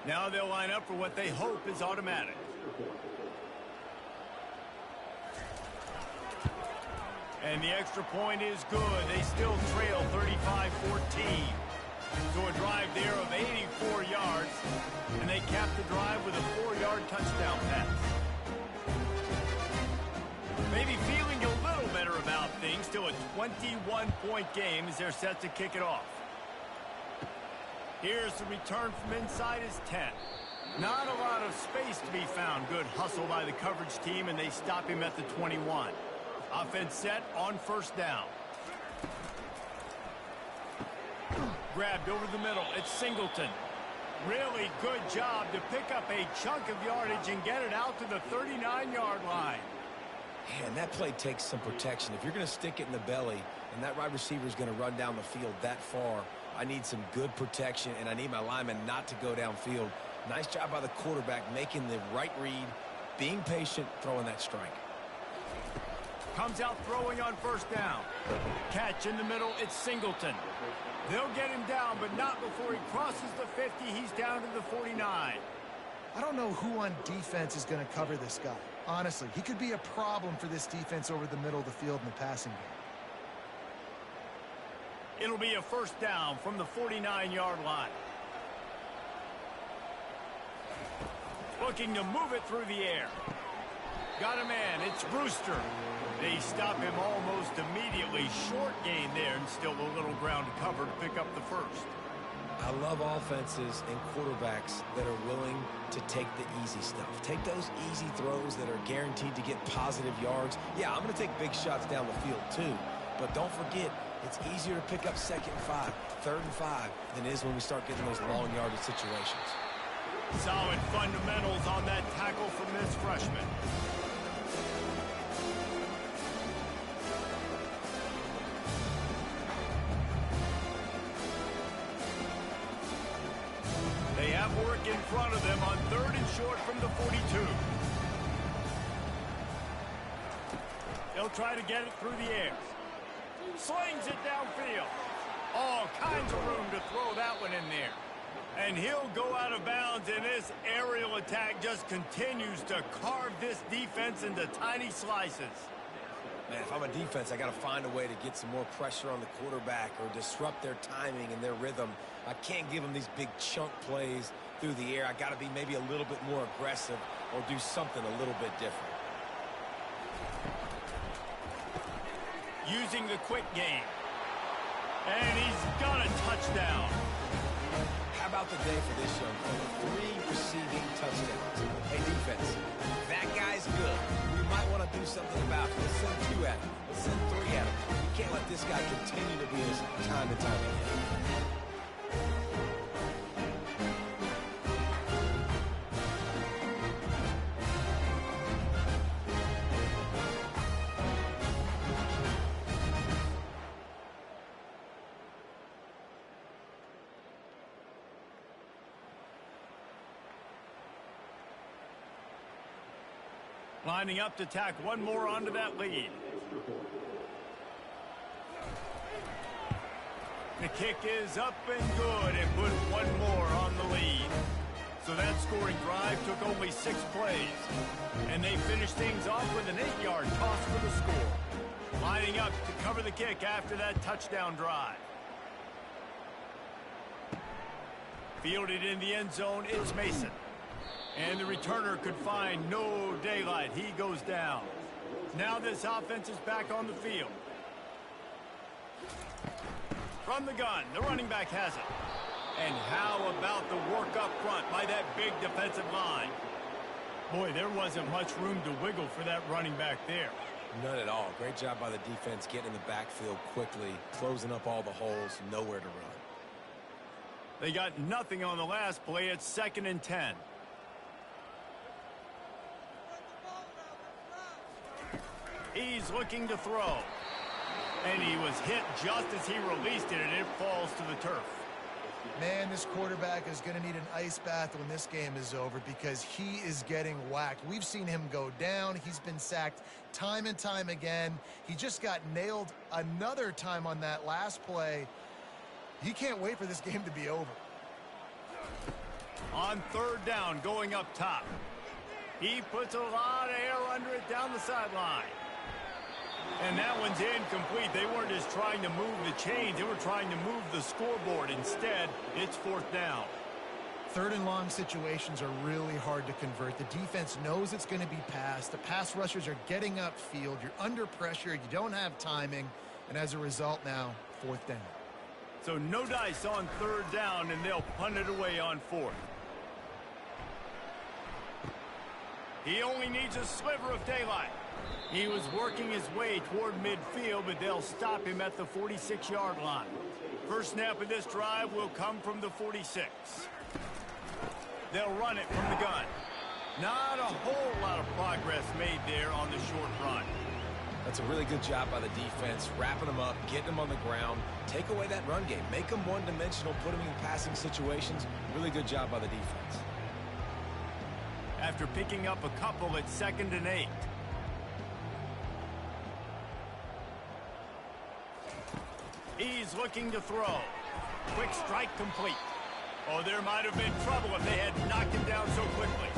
Now they'll line up for what they hope is automatic. And the extra point is good. They still trail 35-14. So a drive there of 84 yards. And they cap the drive with a 4-yard touchdown pass. Maybe feeling a little better about things. Still a 21-point game as they're set to kick it off. Here's the return from inside his 10. Not a lot of space to be found. Good hustle by the coverage team, and they stop him at the 21. Offense set on first down. Grabbed over the middle. It's Singleton. Really good job to pick up a chunk of yardage and get it out to the 39-yard line. And that play takes some protection. If you're going to stick it in the belly and that wide receiver is going to run down the field that far, I need some good protection, and I need my lineman not to go downfield. Nice job by the quarterback making the right read, being patient, throwing that strike. Comes out throwing on first down. Catch in the middle, it's Singleton. They'll get him down, but not before he crosses the 50. He's down to the 49. I don't know who on defense is going to cover this guy. Honestly, he could be a problem for this defense over the middle of the field in the passing game. It'll be a first down from the 49-yard line. Looking to move it through the air. Got a man, it's Brewster. They stop him almost immediately. Short gain there and still a little ground to cover to pick up the first. I love offenses and quarterbacks that are willing to take the easy stuff. Take those easy throws that are guaranteed to get positive yards. Yeah, I'm going to take big shots down the field too. But don't forget, it's easier to pick up second and 5, third and 5 than it is when we start getting those long yardage situations. Solid fundamentals on that tackle from this freshman. They have work in front of them on third and short from the 42. They'll try to get it through the air. Slings it downfield. All kinds of room to throw that one in there. And he'll go out of bounds, and this aerial attack just continues to carve this defense into tiny slices. Man, if I'm a defense, I got to find a way to get some more pressure on the quarterback or disrupt their timing and their rhythm. I can't give them these big chunk plays through the air. I got to be maybe a little bit more aggressive or do something a little bit different. Using the quick game. And he's got a touchdown. How about the day for this young player? 3 receiving touchdowns. Hey, defense, that guy's good. We might want to do something about it. Let's send 2 at him. Let's send 3 at him. We can't let this guy continue to be this time and time again. Lining up to tack one more onto that lead. The kick is up and good and put one more on the lead. So that scoring drive took only 6 plays. And they finished things off with an 8-yard toss for the score. Lining up to cover the kick after that touchdown drive. Fielded in the end zone, it's Mason. And the returner could find no daylight. He goes down. Now this offense is back on the field. From the gun, the running back has it. And how about the work up front by that big defensive line? Boy, there wasn't much room to wiggle for that running back there. None at all. Great job by the defense getting in the backfield quickly, closing up all the holes, nowhere to run. They got nothing on the last play. It's 2nd and 10. He's looking to throw. And he was hit just as he released it, and it falls to the turf. Man, this quarterback is going to need an ice bath when this game is over because he is getting whacked. We've seen him go down. He's been sacked time and time again. He just got nailed another time on that last play. He can't wait for this game to be over. On 3rd down, going up top. He puts a lot of air under it down the sideline. And that one's incomplete. They weren't just trying to move the chains. They were trying to move the scoreboard. Instead, it's 4th down. 3rd and long situations are really hard to convert. The defense knows it's going to be passed. The pass rushers are getting upfield. You're under pressure. You don't have timing. And as a result now, 4th down. So no dice on 3rd down, and they'll punt it away on 4th. He only needs a sliver of daylight. He was working his way toward midfield, but they'll stop him at the 46-yard line. First snap of this drive will come from the 46. They'll run it from the gun. Not a whole lot of progress made there on the short run. That's a really good job by the defense, wrapping them up, getting them on the ground, take away that run game, make them one-dimensional, put them in passing situations. Really good job by the defense. After picking up a couple, it's 2nd and 8. He's looking to throw. Quick strike complete. Oh, there might have been trouble if they had knocked him down so quickly.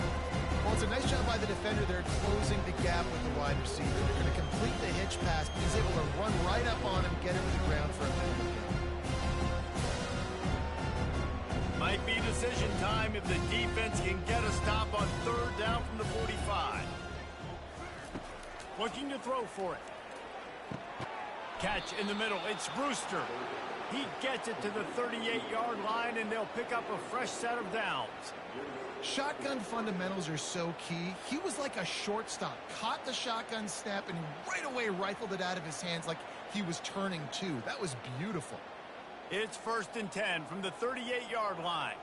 Well, it's a nice job by the defender there closing the gap with the wide receiver. They're going to complete the hitch pass, but he's able to run right up on him, get him to the ground for a minute. Might be decision time if the defense can get a stop on 3rd down from the 45. Looking to throw for it. Catch in the middle. It's Brewster. He gets it to the 38-yard line, and they'll pick up a fresh set of downs. Shotgun fundamentals are so key. He was like a shortstop. Caught the shotgun snap and right away rifled it out of his hands like he was turning too. That was beautiful. It's 1st and 10 from the 38-yard line.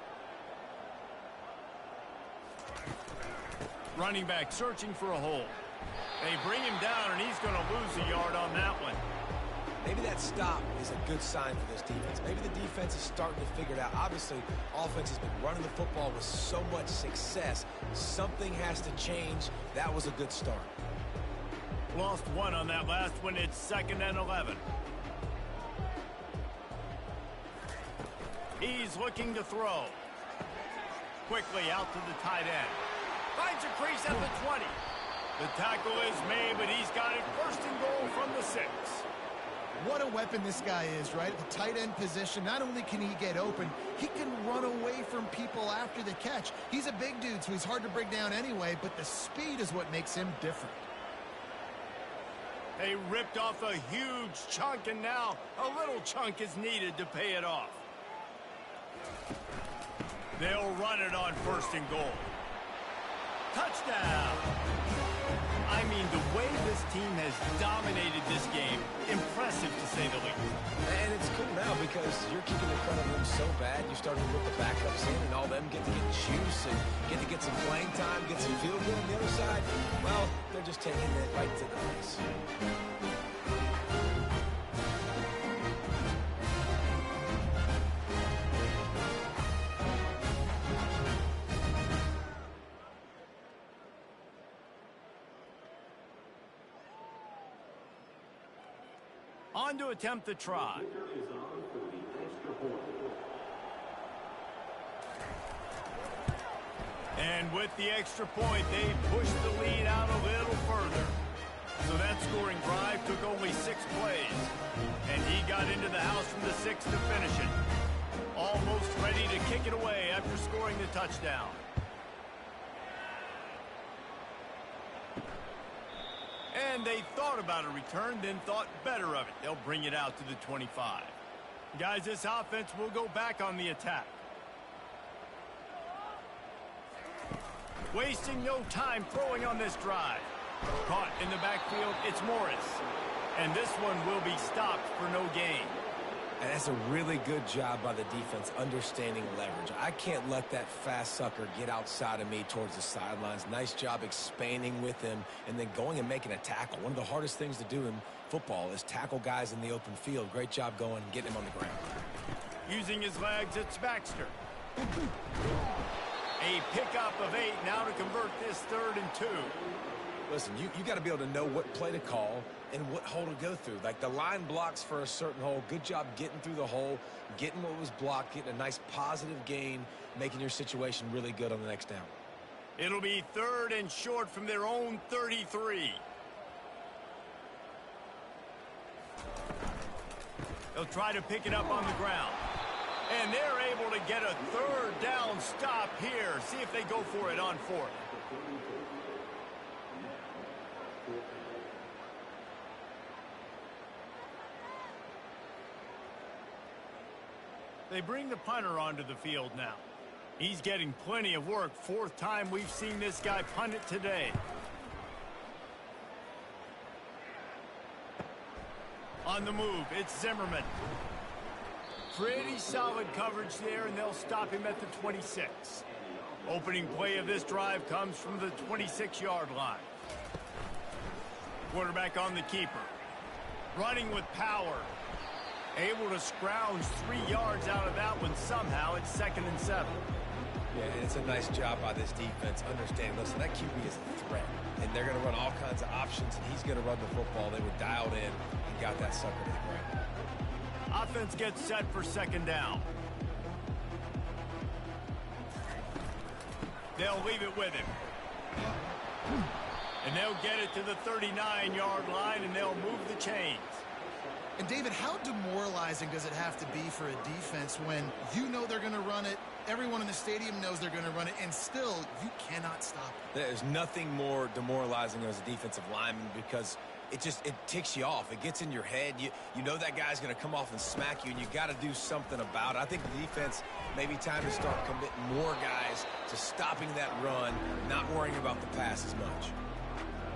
Running back searching for a hole. They bring him down, and he's going to lose a yard on that one. Maybe that stop is a good sign for this defense. Maybe the defense is starting to figure it out. Obviously, offense has been running the football with so much success. Something has to change. That was a good start. Lost one on that last one. It's 2nd and 11. He's looking to throw. Quickly out to the tight end. Finds a crease at the 20. The tackle is made, but he's got it 1st and goal from the 6. What a weapon this guy is, right? The tight end position, not only can he get open, he can run away from people after the catch. He's a big dude, so he's hard to bring down anyway, but the speed is what makes him different. They ripped off a huge chunk, and now a little chunk is needed to pay it off. They'll run it on 1st and goal. Touchdown! I mean, the way this team has dominated this game, impressive to say the least. And it's cool now because you're kicking in front of them so bad, you're starting to put the backups in, and all them get to get juice and get to get some playing time, get some field goal on the other side. Well, they're just taking it right to the face. On to attempt the try. And with the extra point, they pushed the lead out a little further. So that scoring drive took only 6 plays. And he got into the house from the 6 to finish it. Almost ready to kick it away after scoring the touchdown. And they thought about a return, then thought better of it. They'll bring it out to the 25. Guys, this offense will go back on the attack. Wasting no time throwing on this drive. Caught in the backfield, it's Morris. And this one will be stopped for no gain. And that's a really good job by the defense understanding leverage. I can't let that fast sucker get outside of me towards the sidelines. Nice job expanding with him and then going and making a tackle. One of the hardest things to do in football is tackle guys in the open field. Great job going and getting him on the ground. Using his legs, it's Baxter. A pickup of 8 now to convert this 3rd and 2. Listen, you got to be able to know what play to call and what hole to go through. Like the line blocks for a certain hole. Good job getting through the hole, getting what was blocked, getting a nice positive gain, making your situation really good on the next down. It'll be 3rd and short from their own 33. They'll try to pick it up on the ground. And they're able to get a 3rd down stop here. See if they go for it on 4th. They bring the punter onto the field now. He's getting plenty of work. 4th time we've seen this guy punt it today. On the move, it's Zimmerman. Pretty solid coverage there, and they'll stop him at the 26. Opening play of this drive comes from the 26-yard line. Quarterback on the keeper. Running with power. Able to scrounge 3 yards out of that one somehow. It's 2nd and 7. Yeah, it's a nice job by this defense. Understanding, listen, that QB is a threat. And they're going to run all kinds of options, and he's going to run the football. They were dialed in and got that sucker to the ground. Offense gets set for 2nd down. They'll leave it with him. And they'll get it to the 39-yard line, and they'll move the chains. And David, how demoralizing does it have to be for a defense when you know they're going to run it, everyone in the stadium knows they're going to run it, and still you cannot stop it? There's nothing more demoralizing as a defensive lineman because it ticks you off. It gets in your head. You know that guy's going to come off and smack you, and you got to do something about it. I think the defense maybe time to start committing more guys to stopping that run, not worrying about the pass as much.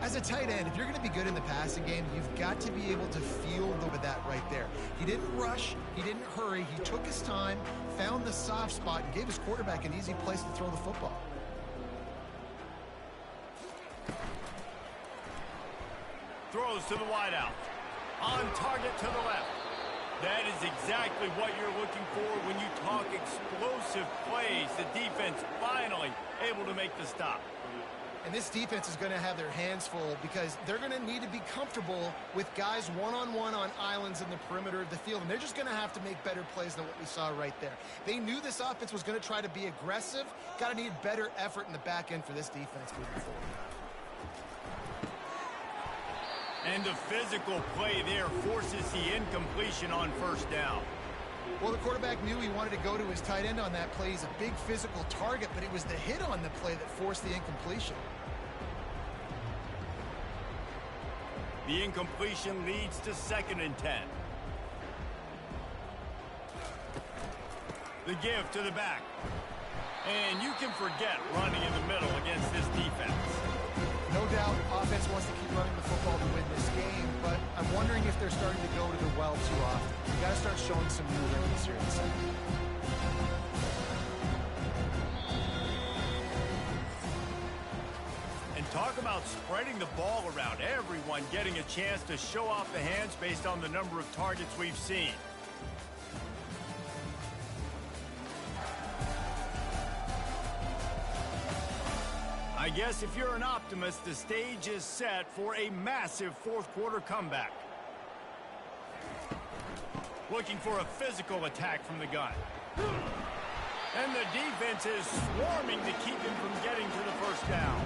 As a tight end, if you're going to be good in the passing game, you've got to be able to field that right there. He didn't rush. He didn't hurry. He took his time, found the soft spot, and gave his quarterback an easy place to throw the football. Throws to the wideout. On target to the left. That is exactly what you're looking for when you talk explosive plays. The defense finally able to make the stop. And this defense is going to have their hands full because they're going to need to be comfortable with guys one-on-one on islands in the perimeter of the field. And they're just going to have to make better plays than what we saw right there. They knew this offense was going to try to be aggressive. Got to need better effort in the back end for this defense moving forward. And the physical play there forces the incompletion on 1st down. Well, the quarterback knew he wanted to go to his tight end on that play. He's a big physical target, but it was the hit on the play that forced the incompletion. The incompletion leads to 2nd and 10. The give to the back. And you can forget running in the middle against this defense. No doubt, offense wants to keep running the football to win this game, but I'm wondering if they're starting to go to the well too often. You got to start showing some new wrinkles here in the second. And talk about spreading the ball around. Everyone getting a chance to show off the hands based on the number of targets we've seen. I guess if you're an optimist, the stage is set for a massive 4th quarter comeback. Looking for a physical attack from the gun. And the defense is swarming to keep him from getting to the first down.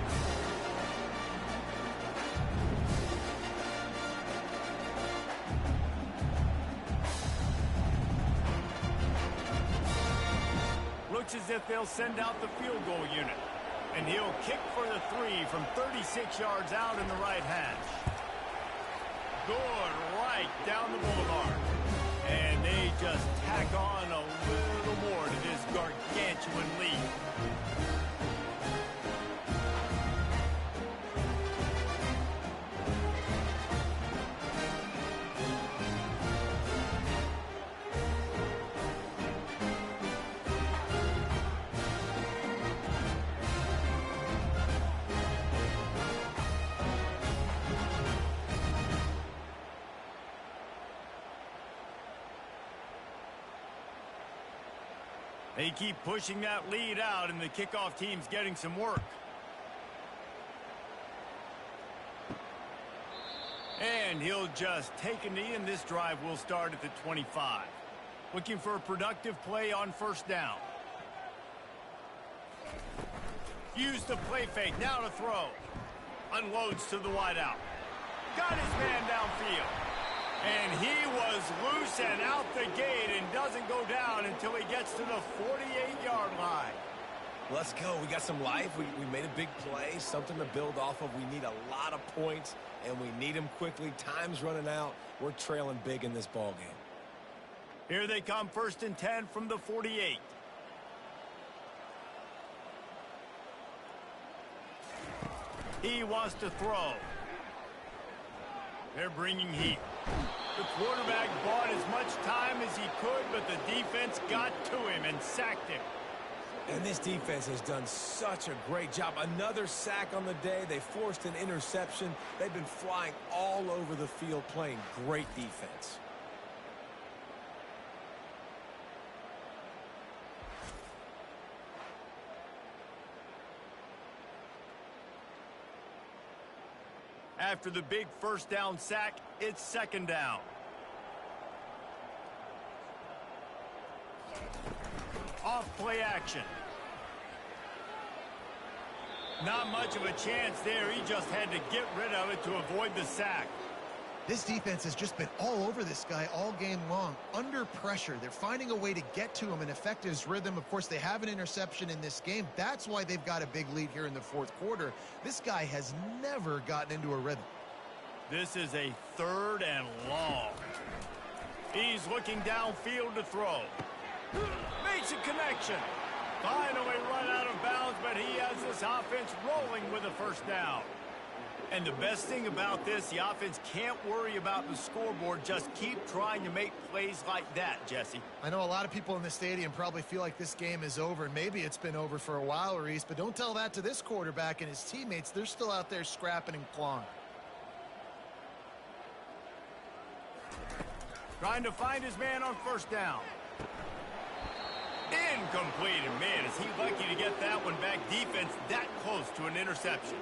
Looks as if they'll send out the field goal unit. And he'll kick for the 3 from 36 yards out in the right hash. Good right down the boulevard. And they just tack on a little more to this gargantuan lead. They keep pushing that lead out, and the kickoff team's getting some work. And he'll just take a knee, and this drive will start at the 25. Looking for a productive play on first down. Use the play fake, now to throw. Unloads to the wideout. Got his man downfield. And he was loose and out the gate and doesn't go down until he gets to the 48-yard line. Let's go. We got some life. We made a big play, something to build off of. We need a lot of points, and we need them quickly. Time's running out. We're trailing big in this ball game. Here they come, 1st and 10 from the 48. He wants to throw. They're bringing heat. The quarterback bought as much time as he could, but the defense got to him and sacked him. And this defense has done such a great job. Another sack on the day. They forced an interception. They've been flying all over the field playing great defense. After the big first down sack, it's 2nd down. Off play action. Not much of a chance there. He just had to get rid of it to avoid the sack. This defense has just been all over this guy all game long. Under pressure, they're finding a way to get to him and affect his rhythm. Of course, they have an interception in this game. That's why they've got a big lead here in the 4th quarter. This guy has never gotten into a rhythm. This is a 3rd and long. He's looking downfield to throw. Makes a connection. Finally run out of bounds, but he has this offense rolling with a first down. And the best thing about this, the offense can't worry about the scoreboard. Just keep trying to make plays like that, Jesse. I know a lot of people in the stadium probably feel like this game is over, and maybe it's been over for a while, Reese, but don't tell that to this quarterback and his teammates. They're still out there scrapping and clawing. Trying to find his man on first down. Incomplete, and man, is he lucky to get that one back. Defense that close to an interception.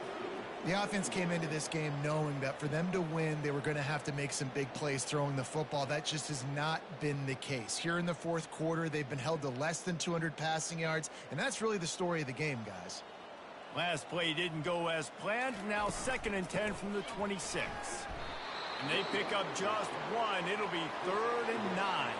The offense came into this game knowing that for them to win, they were going to have to make some big plays throwing the football. That just has not been the case. Here in the 4th quarter, they've been held to less than 200 passing yards, and that's really the story of the game, guys. Last play didn't go as planned. Now 2nd and 10 from the 26. And they pick up just one. It'll be 3rd and 9.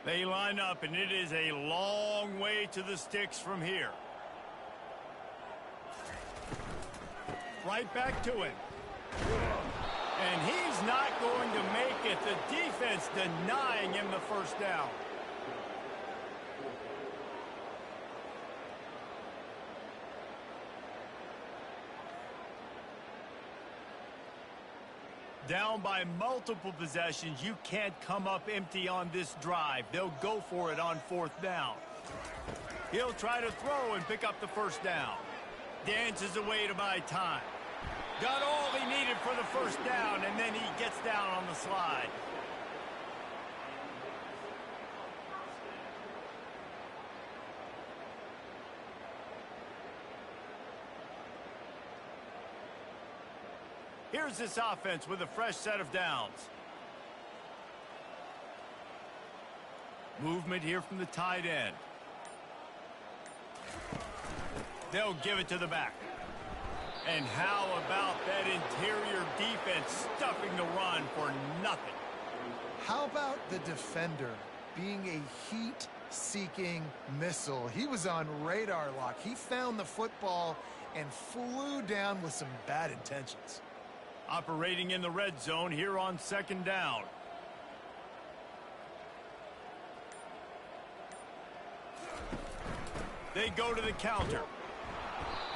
They line up, and it is a long way to the sticks from here. Right back to him. And he's not going to make it. The defense denying him the first down. Down by multiple possessions, you can't come up empty on this drive. They'll go for it on 4th down. He'll try to throw and pick up the first down. Dances away to buy time. Got all he needed for the first down, and then he gets down on the slide. Here's this offense with a fresh set of downs. Movement here from the tight end. They'll give it to the back. And how about that interior defense stuffing the run for nothing? How about the defender being a heat-seeking missile? He was on radar lock. He found the football and flew down with some bad intentions. Operating in the red zone here on second down. They go to the counter.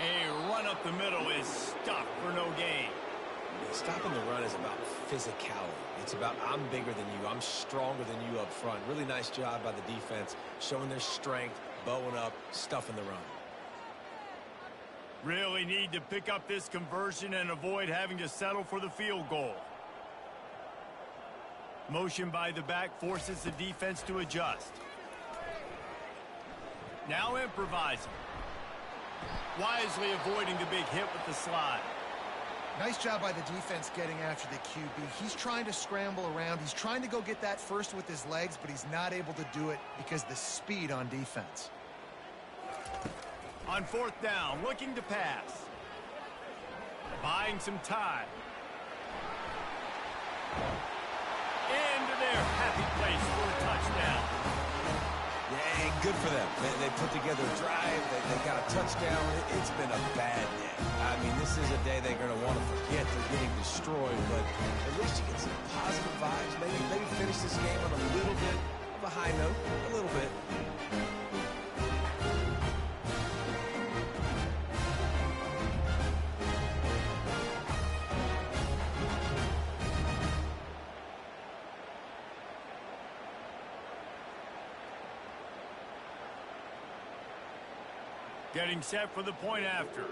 A run up the middle is stuffed for no gain. Stopping the run is about physicality. It's about I'm bigger than you. I'm stronger than you up front. Really nice job by the defense, showing their strength, bowing up, stuffing the run. Really need to pick up this conversion and avoid having to settle for the field goal. Motion by the back forces the defense to adjust. Now improvising. Wisely avoiding the big hit with the slide. Nice job by the defense getting after the QB. He's trying to scramble around. He's trying to go get that first with his legs, but he's not able to do it because of the speed on defense. On fourth down, looking to pass. Buying some time. Into their happy place for a touchdown. Yeah, good for them. They put together a drive. They got a touchdown. It's been a bad day. I mean, this is a day they're going to want to forget. They're getting destroyed, but at least you get some positive vibes. Maybe finish this game on a little bit of a high note. A little bit. Getting set for the point after.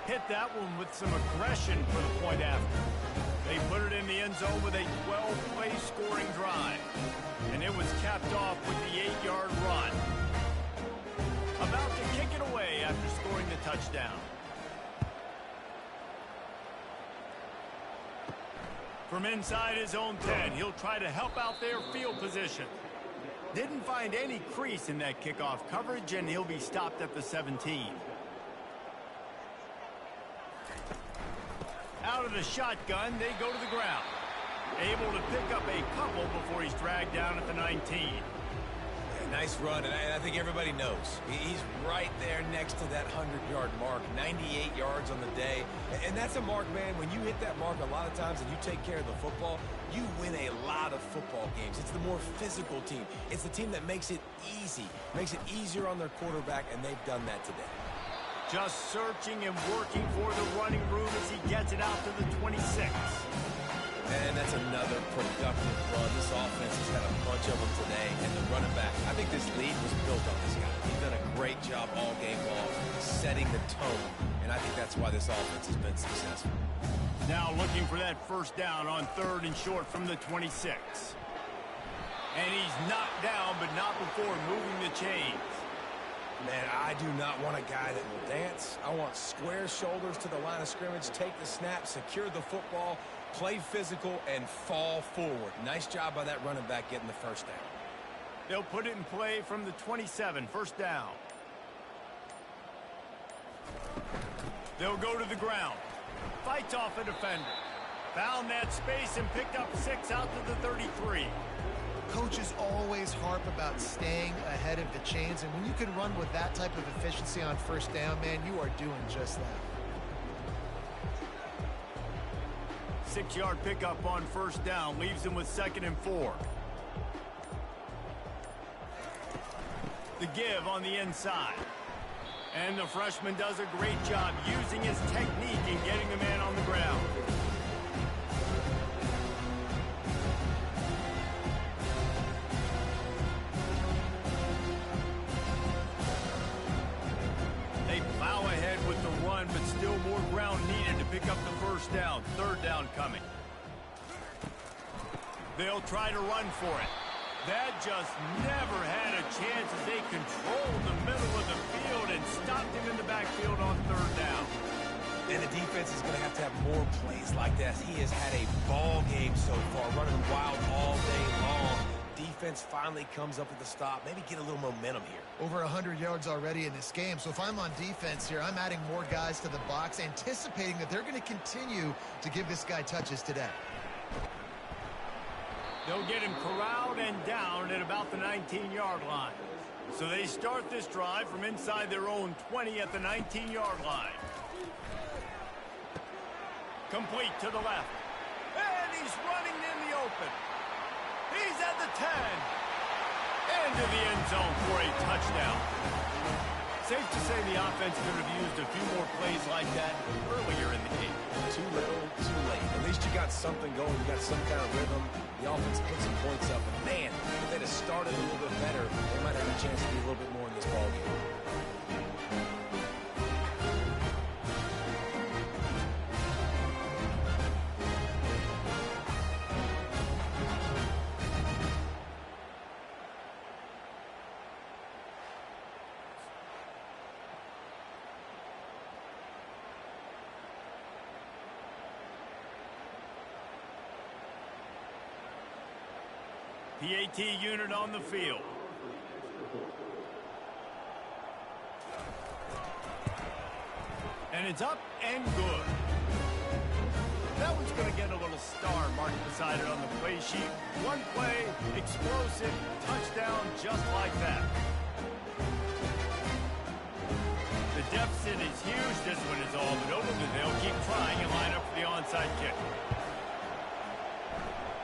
Hit that one with some aggression for the point after. They put it in the end zone with a 12-play scoring drive. And it was capped off with the 8-yard run. About to kick it away after scoring the touchdown. From inside his own 10, he'll try to help out their field position. Didn't find any crease in that kickoff coverage, and he'll be stopped at the 17. Out of the shotgun, they go to the ground. Able to pick up a couple before he's dragged down at the 19. Nice run, and I think everybody knows. He's right there next to that 100-yard mark, 98 yards on the day. And that's a mark, man, when you hit that mark a lot of times and you take care of the football, you win a lot of football games. It's the more physical team. It's the team that makes it easy, makes it easier on their quarterback, and they've done that today. Just searching and working for the running room as he gets it out to the 26. And that's another productive run. This offense has had a bunch of them today, and the running back, I think this lead was built on this guy. He's done a great job all game long, setting the tone, and I think that's why this offense has been successful. Now looking for that first down on 3rd and short from the 26. And he's knocked down, but not before moving the chains. Man, I do not want a guy that will dance. I want square shoulders to the line of scrimmage, take the snap, secure the football, play physical, and fall forward. Nice job by that running back getting the first down. They'll put it in play from the 27, first down. They'll go to the ground. Fights off a defender. Found that space and picked up 6 out to the 33. Coaches always harp about staying ahead of the chains, and when you can run with that type of efficiency on first down, man, you are doing just that. 6-yard pickup on first down leaves him with 2nd and 4. The give on the inside. And the freshman does a great job using his technique and getting the man on the ground. They plow ahead with the run, but still more ground needed to pick up the first down. 3rd down coming. They'll try to run for it. That just never had a chance as they controlled the middle of the field and stopped him in the backfield on third down. And the defense is going to have more plays like that. He has had a ball game so far, running wild all day long. Defense finally comes up with a stop. Maybe get a little momentum here. Over 100 yards already in this game. So if I'm on defense here, I'm adding more guys to the box, anticipating that they're going to continue to give this guy touches today. They'll get him corralled and down at about the 19-yard line. So they start this drive from inside their own 20 at the 19-yard line. Complete to the left. And he's running in the open. He's at the 10. Into the end zone for a touchdown. Safe to say the offense could have used a few more plays like that earlier in the game. Too little, too late. At least you got something going. You got some kind of rhythm. The offense put some points up. But man, if they'd have started a little bit better, they might have a chance to be a little bit more in this ballgame. PAT unit on the field. And it's up and good. That one's going to get a little star marked beside it on the play sheet. One play, explosive, touchdown just like that. The deficit is huge. This one is all but over, but they'll keep trying and line up for the onside kick.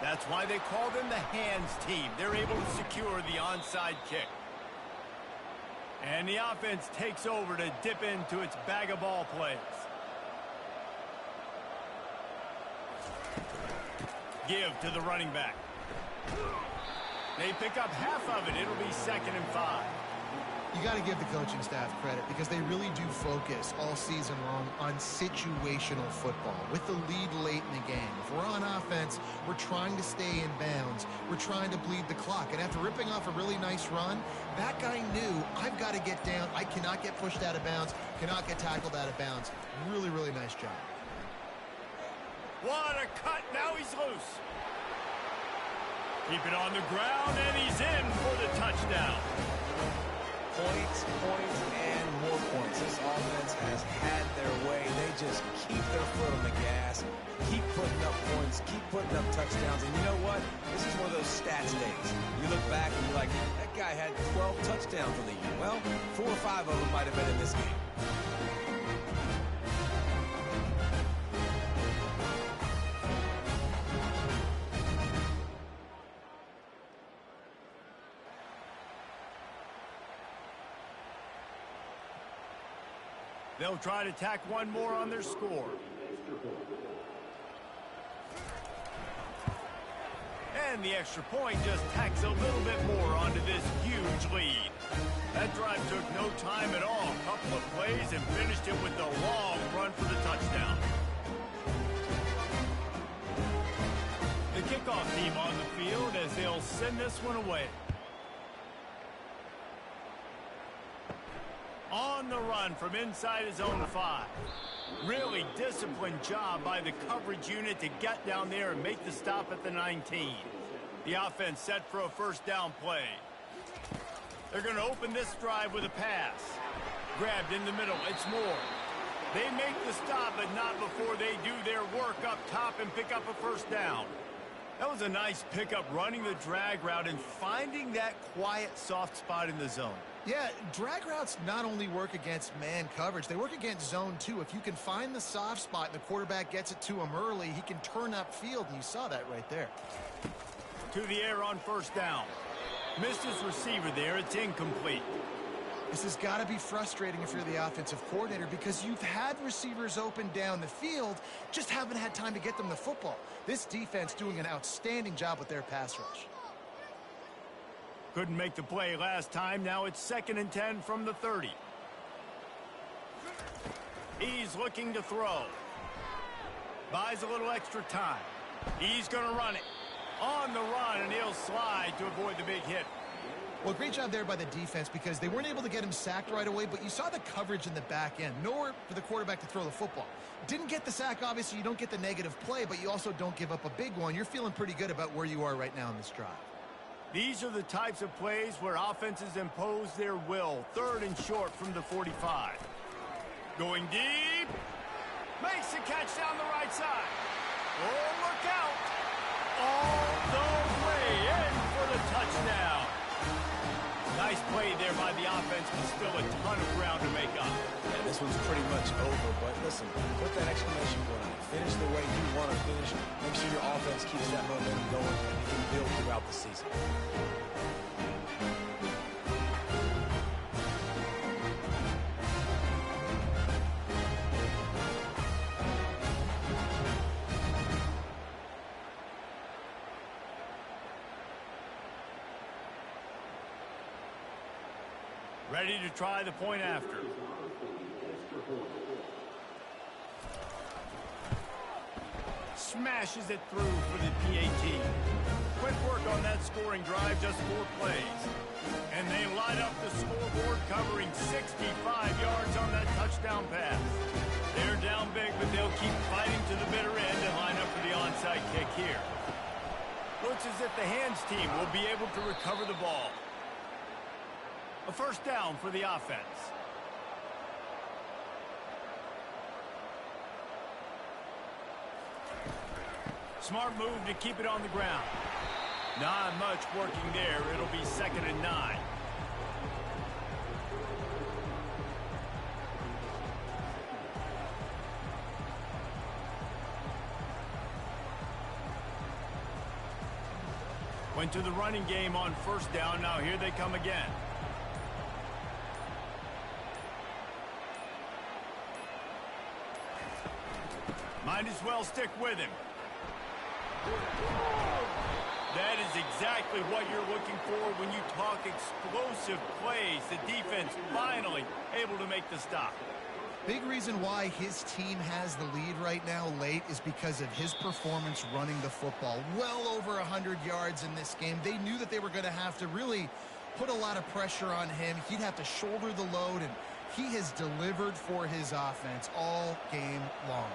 That's why they call them the hands team. They're able to secure the onside kick. And the offense takes over to dip into its bag of ball plays. Give to the running back. They pick up half of it. It'll be 2nd and 5. You got to give the coaching staff credit because they really do focus all season long on situational football with the lead late in the game. If we're on offense, we're trying to stay in bounds. We're trying to bleed the clock. And after ripping off a really nice run, that guy knew, I've got to get down. I cannot get pushed out of bounds, cannot get tackled out of bounds. Really, really nice job. What a cut. Now he's loose. Keep it on the ground, and he's in for the touchdown. Points, and more points. This offense has had their way. They just keep their foot on the gas, keep putting up points, keep putting up touchdowns. And you know what? This is one of those stats days. You look back and you're like, that guy had 12 touchdowns in the year. Well, 4 or 5 of them might have been in this game. They'll try to tack one more on their score. And the extra point just tacks a little bit more onto this huge lead. That drive took no time at all. A couple of plays and finished it with a long run for the touchdown. The kickoff team on the field as they'll send this one away. On the run from inside his own 5. Really disciplined job by the coverage unit to get down there and make the stop at the 19. The offense set for a first down play. They're going to open this drive with a pass. Grabbed in the middle. It's Moore. They make the stop, but not before they do their work up top and pick up a first down. That was a nice pickup, running the drag route and finding that quiet, soft spot in the zone. Yeah, drag routes not only work against man coverage, they work against zone too. If you can find the soft spot and the quarterback gets it to him early, he can turn upfield, and you saw that right there. To the air on first down. Missed his receiver there. It's incomplete. This has got to be frustrating if you're the offensive coordinator because you've had receivers open down the field, just haven't had time to get them the football. This defense doing an outstanding job with their pass rush. Couldn't make the play last time. Now it's 2nd and 10 from the 30. He's looking to throw. Buys a little extra time. He's going to run it. On the run, and he'll slide to avoid the big hit. Well, great job there by the defense because they weren't able to get him sacked right away, but you saw the coverage in the back end. Nowhere for the quarterback to throw the football. Didn't get the sack, obviously. You don't get the negative play, but you also don't give up a big one. You're feeling pretty good about where you are right now in this drive. These are the types of plays where offenses impose their will. 3rd and short from the 45. Going deep. Makes the catch down the right side. Oh, look out. All the way in for the touchdown. Nice play there by the offense, but still a ton of ground to make up. Yeah, this one's pretty much over, but listen, put that exclamation point on it. Finish the way you want to finish. Make sure your offense keeps that momentum going and you can build throughout the season. Ready to try the point after. Smashes it through for the PAT. Quick work on that scoring drive, just 4 plays. And they light up the scoreboard, covering 65 yards on that touchdown pass. They're down big, but they'll keep fighting to the bitter end and line up for the onside kick here. Looks as if the hands team will be able to recover the ball. A first down for the offense. Smart move to keep it on the ground. Not much working there. It'll be 2nd and 9. Went to the running game on first down. Now here they come again. Might as well stick with him. That is exactly what you're looking for when you talk explosive plays. The defense finally able to make the stop. Big reason why his team has the lead right now late is because of his performance running the football. Well over 100 yards in this game. They knew that they were going to have to really put a lot of pressure on him. He'd have to shoulder the load, and he has delivered for his offense all game long.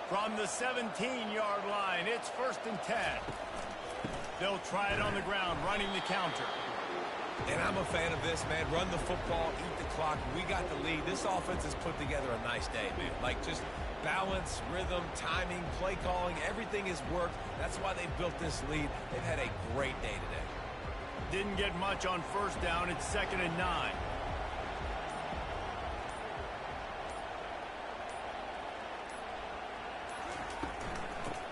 From the 17-yard line, it's 1st and 10. They'll try it on the ground, running the counter. And I'm a fan of this, man. Run the football, eat the clock. We got the lead. This offense has put together a nice day, man. Like, just balance, rhythm, timing, play calling, everything has worked. That's why they built this lead. They've had a great day today. Didn't get much on first down. It's 2nd and 9.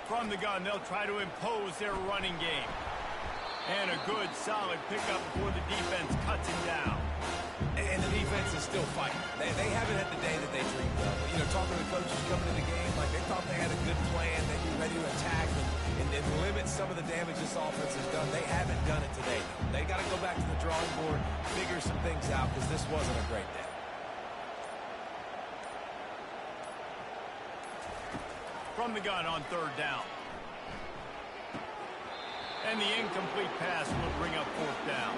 From the gun, they'll try to impose their running game. And a good, solid pickup before the defense cuts him down. And the defense is still fighting. They haven't had the day that they dreamed of. You know, talking to the coaches coming into the game, like they thought they had a good plan. They'd be ready to attack and limit some of the damage this offense has done. They haven't done it today. They got to go back to the drawing board, figure some things out, because this wasn't a great day. From the gun on 3rd down. And the incomplete pass will bring up 4th down.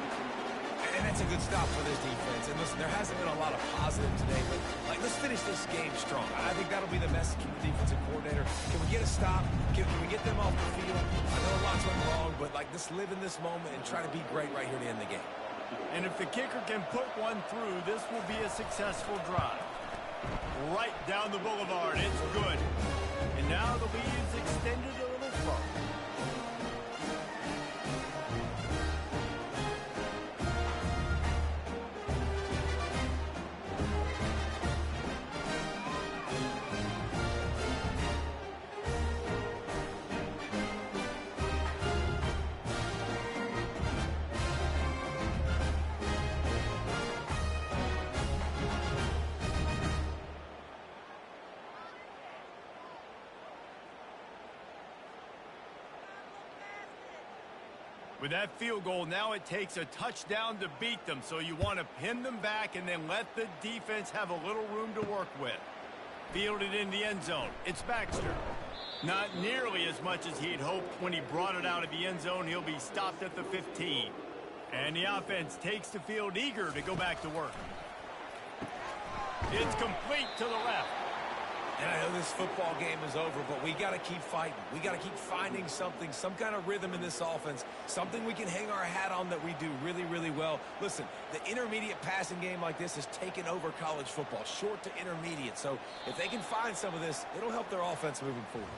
And that's a good stop for this defense. And listen, there hasn't been a lot of positive today, but like, let's finish this game strong. I think that'll be the message from the defensive coordinator. Can we get a stop? Can we get them off the field? I know a lot's went wrong, but like, let's live in this moment and try to be great right here to end the game. And if the kicker can put one through, this will be a successful drive. Right down the boulevard. It's good. And now the lead is extended a little further. With that field goal, now it takes a touchdown to beat them, so you want to pin them back and then let the defense have a little room to work with. Fielded in the end zone. It's Baxter. Not nearly as much as he'd hoped when he brought it out of the end zone. He'll be stopped at the 15. And the offense takes the field eager to go back to work. It's complete to the left. And I know this football game is over, but we got to keep fighting. We got to keep finding something, some kind of rhythm in this offense, something we can hang our hat on that we do really, really well. Listen, the intermediate passing game like this has taken over college football, short to intermediate. So if they can find some of this, it'll help their offense moving forward.